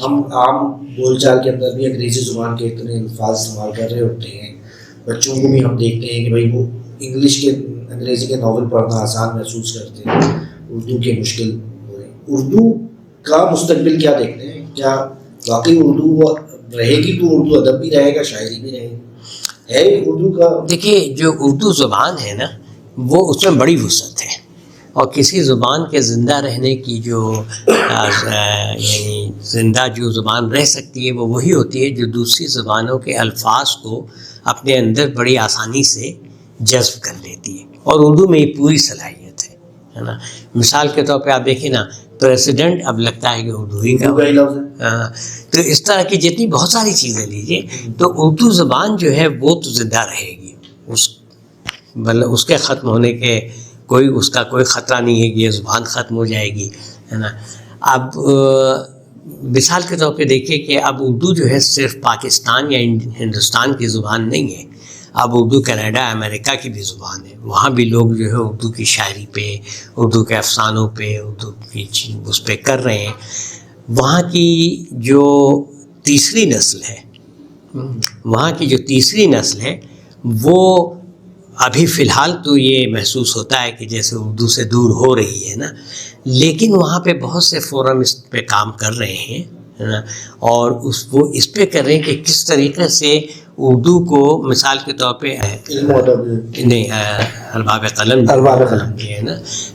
ہم عام بول چال کے اندر بھی انگریزی زبان کے اتنے الفاظ استعمال کر رہے ہوتے ہیں. بچوں کو بھی ہم دیکھتے ہیں کہ بھائی وہ انگریزی کے ناول پڑھنا آسان محسوس کرتے ہیں، اردو کے مشکل ہو رہے ہیں. اردو کا مستقبل کیا دیکھتے ہیں؟ کیا واقعی اردو رہے گی تو اردو ادب بھی رہے گا، شاعری بھی رہے گی؟ ہے اردو کا، دیکھیے جو اردو زبان ہے نا وہ اس میں بڑی وسعت ہے، اور کسی زبان کے زندہ رہنے کی جو یعنی زندہ جو زبان رہ سکتی ہے وہ وہی ہوتی ہے جو دوسری زبانوں کے الفاظ کو اپنے اندر بڑی آسانی سے جذب کر لیتی ہے، اور اردو میں یہ پوری صلاحیت ہے نا. مثال کے طور پہ آپ دیکھیں نا، پریسیڈنٹ اب لگتا ہے کہ اردو ہی کا لفظ ہے. تو اس طرح کی جتنی بہت ساری چیزیں لیجیے، تو اردو زبان جو ہے وہ تو زندہ رہے گی، اس کے ختم ہونے کے اس کا کوئی خطرہ نہیں ہے کہ یہ زبان ختم ہو جائے گی، ہے نا. اب مثال کے طور پہ دیکھیے کہ اب اردو جو ہے صرف پاکستان یا ہندوستان کی زبان نہیں ہے، اب اردو کینیڈا امریکہ کی بھی زبان ہے. وہاں بھی لوگ جو ہے اردو کی شاعری پہ، اردو کے افسانوں پہ، اردو کی اس پہ کر رہے ہیں. وہاں کی جو تیسری نسل ہے وہ ابھی فی الحال تو یہ محسوس ہوتا ہے کہ جیسے اردو سے دور ہو رہی ہے نا، لیکن وہاں پہ بہت سے فورم اس پہ کام کر رہے ہیں اور وہ اس پہ کر رہے ہیں کہ کس طریقے سے اردو کو مثال کے طور پہ نہیں ارباب قلم ہے نا،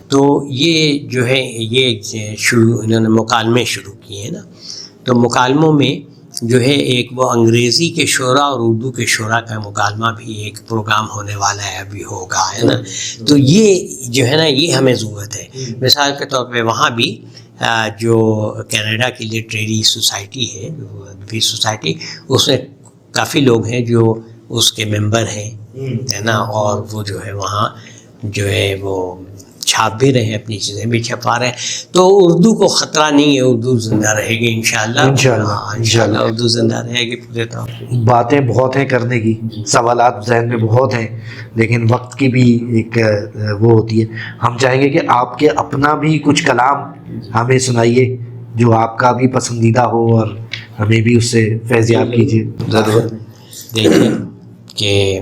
تو یہ جو ہے یہ انہوں نے مکالمے شروع کیے ہیں نا. تو مکالموں میں جو ہے ایک وہ انگریزی کے شعراء اور اردو کے شعراء کا مکالمہ بھی ایک پروگرام ہونے والا ہے، ابھی ہوگا، ہے نا. تو یہ جو ہے نا یہ ہمیں ضرورت ہے. مثال کے طور پہ وہاں بھی جو کینیڈا کی لٹریری سوسائٹی ہے، ادبی سوسائٹی، اس میں کافی لوگ ہیں جو اس کے ممبر ہیں، ہے نا، اور وہ جو ہے وہاں جو ہے وہ چھاپ بھی رہے ہیں، اپنی چیزیں بھی چھپا رہے ہیں. تو اردو کو خطرہ نہیں ہے، اردو زندہ رہے گی انشاءاللہ اردو زندہ رہے گی پورے طور پہ. باتیں بہت ہیں کرنے کی، سوالات ذہن میں بہت ہیں، لیکن وقت کی بھی ایک وہ ہوتی ہے. ہم چاہیں گے کہ آپ کے اپنا بھی کچھ کلام ہمیں سنائیے جو آپ کا بھی پسندیدہ ہو اور ہمیں بھی اس سے فیضیاب کیجیے. ضرور. دیکھیے کہ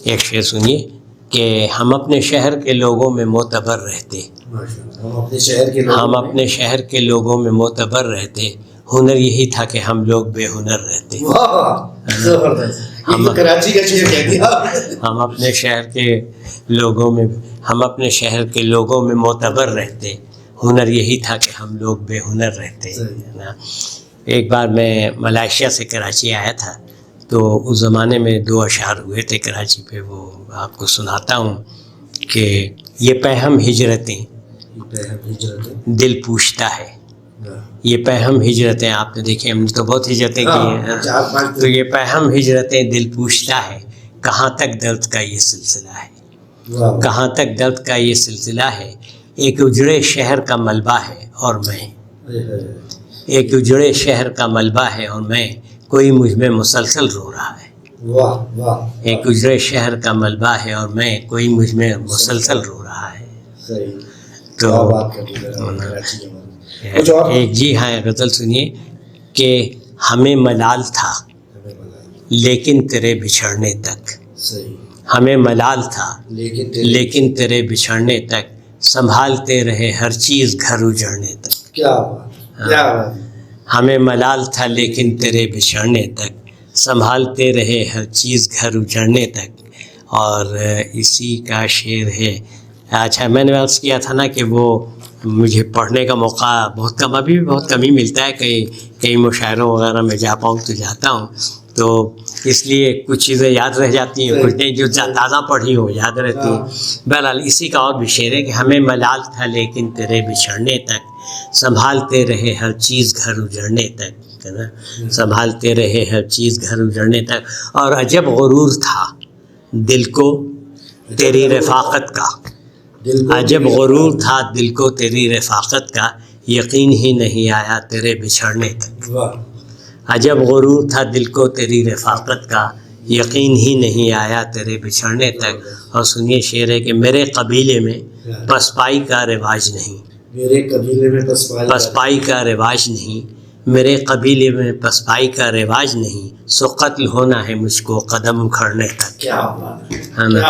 ایک شعر سنیے کہ ہم اپنے شہر کے لوگوں میں معتبر رہتے، ہم اپنے شہر کے لوگوں میں معتبر رہتے، ہنر یہی تھا کہ ہم لوگ بے ہنر رہتے. ہم اپنے شہر کے لوگوں میں معتبر رہتے، ہنر یہی تھا کہ ہم لوگ بے ہنر رہتے. ایک بار میں ملائیشیا سے کراچی آیا تھا، تو اس زمانے میں 2 اشعار ہوئے تھے کراچی پہ، وہ آپ کو سناتا ہوں کہ یہ پہم ہجرتیں دل پوچھتا ہے. یہ پہم ہجرتیں آپ نے دیکھیں، ہم نے تو بہت ہجرتیں کی ہیں، تو یہ پہم ہجرتیں دل پوچھتا ہے کہاں تک درد کا یہ سلسلہ ہے، کہاں تک درد کا یہ سلسلہ ہے. ایک اجڑے شہر کا ملبہ ہے اور میں، ایک اجڑے شہر کا ملبہ ہے اور میں، کوئی مجھ میں مسلسل رو رہا ہے. ایک اجڑے شہر کا ملبہ ہے اور میں، کوئی مجھ میں مسلسل رو رہا ہے. تو ایک جی ہاں غزل سنیے کہ ہمیں ملال تھا لیکن تیرے بچھڑنے تک، ہمیں ملال تھا لیکن تیرے بچھڑنے تک، سنبھالتے رہے ہر چیز گھر اجڑنے تک. ہمیں ملال تھا لیکن تیرے بچھڑنے تک، سنبھالتے رہے ہر چیز گھر اجڑنے تک. اور اسی کا شعر ہے. اچھا میں نے عرض کیا تھا نا کہ وہ مجھے پڑھنے کا موقع بہت کم، ابھی بھی بہت کم ہی ملتا ہے. کئی مشاعروں وغیرہ میں جا پاؤں تو جاتا ہوں، تو اس لیے کچھ چیزیں یاد رہ جاتی ہیں، کچھ نہیں جو تازہ پڑھی ہو یاد رہتی ہیں. بہرحال اسی کا اور بھی شعر ہے کہ ہمیں ملال تھا لیکن تیرے بچھڑنے تک، سنبھالتے رہے ہر چیز گھر اجڑنے تک، ہے نا، سنبھالتے رہے ہر چیز گھر اجڑنے تک. اور عجب غرور تھا دل کو تیری رفاقت کا، عجب غرور تھا دل کو تیری رفاقت کا، یقین ہی نہیں آیا تیرے بچھڑنے تک. عجب غرور تھا دل کو تیری رفاقت کا، یقین ہی نہیں آیا تیرے بچھڑنے تک. اور سنیے شعر ہے کہ میرے قبیلے میں پسپائی کا رواج نہیں، میرے قبیلے میں پسپائی کا رواج نہیں، میرے قبیلے میں پسپائی کا رواج نہیں، سو قتل ہونا ہے مجھ کو قدم اکھڑنے تک. ہے نا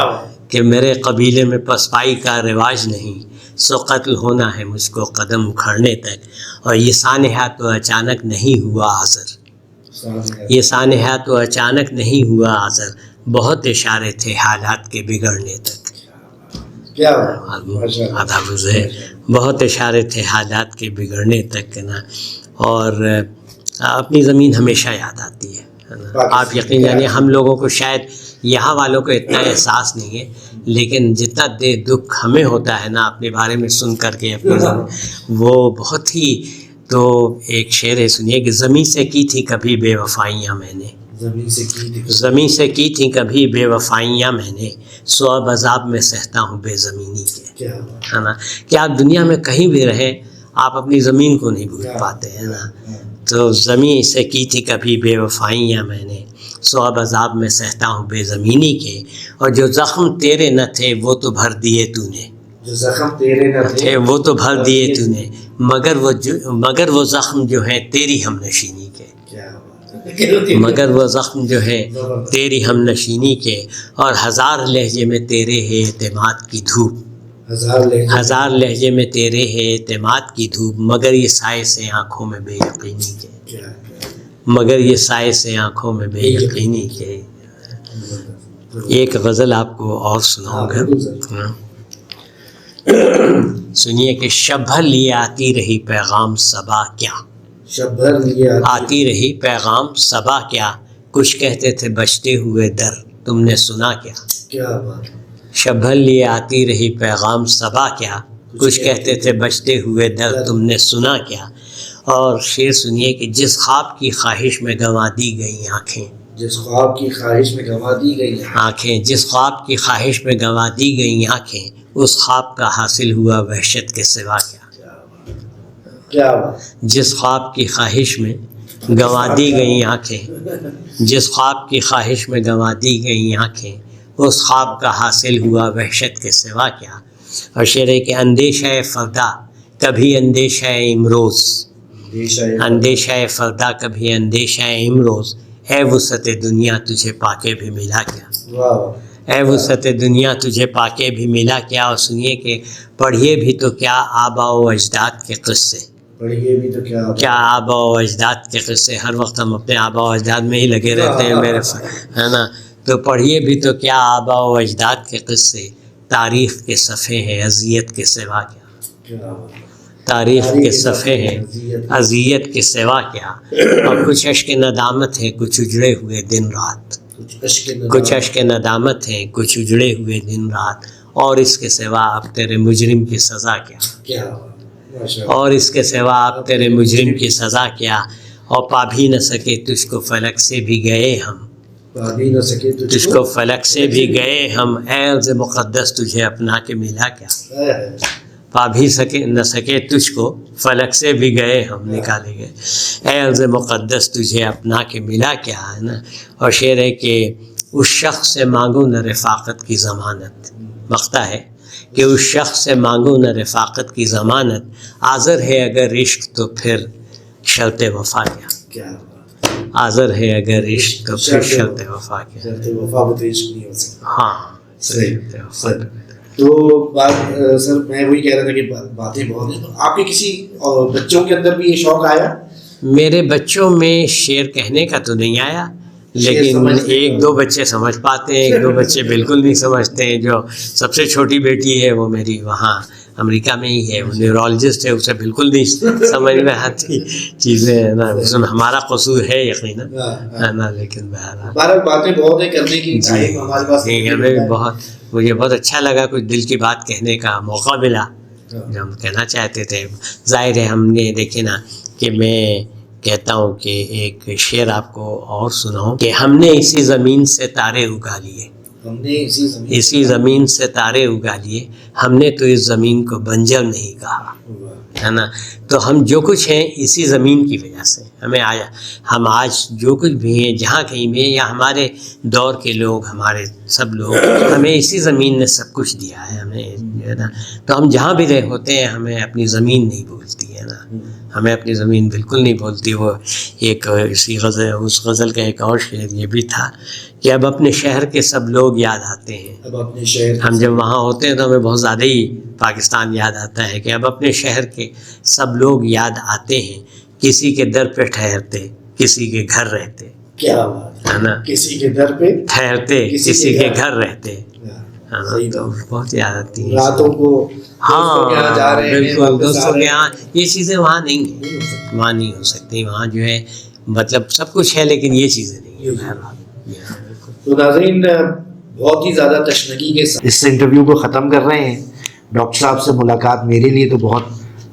کہ میرے قبیلے میں پسپائی کا رواج نہیں، سو قتل ہونا ہے مجھ کو قدم اکھڑنے تک. اور یہ سانحہ تو اچانک نہیں ہوا حاضر، یہ سانحہ تو اچانک نہیں ہوا حاضر، بہت اشارے تھے حالات کے بگڑنے تک. آدھا گزرے بہت اشارے تھے حالات کے بگڑنے تک نا. اور اپنی زمین ہمیشہ یاد آتی ہے نا. آپ یقین جانیے ہم لوگوں کو شاید یہاں والوں کو اتنا احساس نہیں ہے، لیکن جتنا دکھ ہمیں ہوتا ہے نا اپنے بارے میں سن کر کے اپنی زمین، وہ بہت ہی. تو ایک شعر ہے سنیے کہ زمین سے کی تھی کبھی بے وفائیاں میں نے، زمین سے کی تھی کبھی بے وفائیاں میں نے، سو اب عذاب میں سہتا ہوں بے زمینی کے. ہے نا کہ آپ دنیا میں کہیں بھی رہیں آپ اپنی زمین کو نہیں بھول پاتے ہیں نا. تو زمین سے کی تھی کبھی بے وفائیاں میں نے، سو اب عذاب میں سہتا ہوں بے زمینی کے. اور جو زخم تیرے نہ تھے وہ تو بھر دیے تو نے، جو زخم تیرے نہ تھے وہ تو بھر دیے تو نے، مگر وہ زخم جو ہیں تیری ہم نشینی کے، مگر وہ زخم جو ہے تیری ہم نشینی کے. اور ہزار لہجے میں تیرے ہے اعتماد کی دھوپ، ہزار لہجے میں تیرے ہے اعتماد کی دھوپ، مگر یہ سائے سے آنکھوں میں بے یقینی کے، مگر یہ سائے سے آنکھوں میں بے یقینی کے. ایک غزل آپ کو اور سناؤں گا. سنیے کہ شب بھر لیے آتی رہی پیغام صبا کیا، شب بھر لیے آتی رہی پیغام صبا کیا، کچھ کہتے تھے بجتے ہوئے در تم نے سنا کیا. کیا بات، شب بھر لیے آتی رہی پیغام صبا کیا، کچھ کہتے تھے بجتے ہوئے در تم نے سنا کیا. اور شعر سنیے کہ جس خواب کی خواہش میں گنوا دی گئی آنکھیں، جس خواب کی خواہش میں گنوا دی گئی آنکھیں، جس خواب کی خواہش میں گنوا دی گئی آنکھیں، اس خواب کا حاصل ہوا وحشت کے سوا کیا. کیا بات، جس خواب کی خواہش میں گنوا دی گئی آنکھیں، جس خواب کی خواہش میں گنوا دی گئی آنکھیں، اس خواب کا حاصل ہوا وحشت کے سوا کیا. اور شعر ہے کہ اندیشہ فردا کبھی اندیشہ امروز، اندیشہ فردا کبھی اندیشہ امروز، اے وسعت دنیا تجھے پا کے بھی ملا کیا، اے وسعت دنیا تجھے پا کے بھی ملا کیا. اور سنیے کہ پڑھیے بھی تو کیا آبا و اجداد کے قصے، پڑھیے بھی تو کیا آبا و اجداد کے قصے. ہر وقت ہم اپنے آبا و اجداد میں ہی لگے رہتے ہیں میرے، ہے نا. تو پڑھیے بھی تو کیا آبا و اجداد کے قصے، تاریخ کے صفحے ہیں اذیت کے سوا کیا، تاریخ کے صفحے ہیں اذیت کے سوا کیا. اور کچھ اشک ندامت ہے کچھ اجڑے ہوئے دن رات، کچھ اشک ندامت ہے کچھ اجڑے ہوئے دن رات. اور اس کے سوا اب تیرے مجرم کی سزا کیا، اور اس کے سوا اب تیرے مجرم کی سزا کیا، اور پا بھی نہ سکے تجھ کو فلک سے بھی گئے ہم، تجھ کو فلک سے بھی گئے ہم، اے عرض مقدس تجھے اپنا کے ملا کیا، پا بھی نہ سکے تجھ کو فلک سے بھی گئے ہم، نکالے گئے، اے عرض مقدس تجھے اپنا کے ملا کیا، ہے نا۔ اور شعر ہے کہ اس شخص سے مانگو نہ رفاقت کی ضمانت، مقطع ہے کہ اس شخص سے مانگو نہ رفاقت کی ضمانت، آذر ہے اگر عشق تو پھر شرط وفا کیا، آذر ہے اگر عشق تو پھر شرط وفا کیا، ہاں صحیح۔ تو سر میں وہی کہہ رہا تھا کہ باتیں بہت ہیں، تو آپ کے کسی بچوں کے اندر بھی یہ شوق آیا؟ میرے بچوں میں شعر کہنے کا تو نہیں آیا، لیکن ایک دو بچے سمجھ پاتے ہیں، ایک دو بچے بالکل نہیں سمجھتے ہیں۔ جو سب سے چھوٹی بیٹی ہے وہ میری وہاں امریکہ میں ہی ہے، وہ نیورولوجسٹ ہے، اسے بالکل نہیں سمجھ میں آتی چیزیں، ہے نا، ہمارا قصور ہے یقیناً، ہے نا، لیکن بہرحال باتیں بہت ہیں کرنے کی، ہمارے پاس ہمیں مجھے بہت اچھا لگا، کچھ دل کی بات کہنے کا موقع ملا جو ہم کہنا چاہتے تھے۔ ظاہر ہے ہم نے دیکھے نا کہ میں کہتا ہوں کہ ایک شعر آپ کو اور سناؤں کہ ہم نے اسی زمین سے تارے اگا لیے، ہم نے اسی زمین سے تارے اگا لیے، ہم نے تو اس زمین کو بنجر نہیں کہا، ہے نا۔ تو ہم جو کچھ ہیں اسی زمین کی وجہ سے، ہم آج جو کچھ بھی ہیں جہاں کہیں بھی ہیں، یا ہمارے دور کے لوگ، ہمارے سب لوگ، ہمیں اسی زمین نے سب کچھ دیا ہے ہمیں، ہے نا۔ تو ہم جہاں بھی رہے ہوتے ہیں ہمیں اپنی زمین نہیں بھولتی، ہے نا، ہمیں اپنی زمین بالکل نہیں بھولتی۔ وہ ایک اسی غزل، اس غزل کا ایک اور شعر یہ بھی تھا کہ اب اپنے شہر کے سب لوگ یاد آتے ہیں، اب اپنے شہر، ہم جب وہاں ہوتے ہیں تو ہمیں بہت زیادہ ہی پاکستان یاد آتا ہے کہ اب اپنے شہر کے سب لوگ یاد آتے ہیں، کسی کے در پہ ٹھہرتے، کسی کے گھر رہتے، کیا بات ہے نا، کسی کے در پہ ٹھہرتے، کسی کے گھر رہتے، ہے نا، تو بہت یاد آتی ہیں راتوں کو، ہاں بالکل، دوستوں کے یہاں یہ چیزیں وہاں نہیں ہیں، وہاں نہیں ہو سکتی، وہاں جو ہے مطلب سب کچھ ہے لیکن یہ چیزیں نہیں ہیں۔ تو ناظرین بہت ہی زیادہ تشنگی کے ساتھ اس انٹرویو کو ختم کر رہے ہیں۔ ڈاکٹر صاحب سے ملاقات میرے لیے تو بہت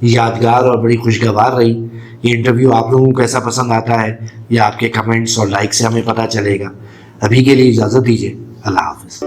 یادگار اور بڑی خوشگوار رہی۔ یہ انٹرویو آپ لوگوں کو کیسا پسند آتا ہے یا آپ کے کمنٹس اور لائک سے ہمیں پتہ چلے گا۔ ابھی کے لیے اجازت دیجیے، اللہ حافظ۔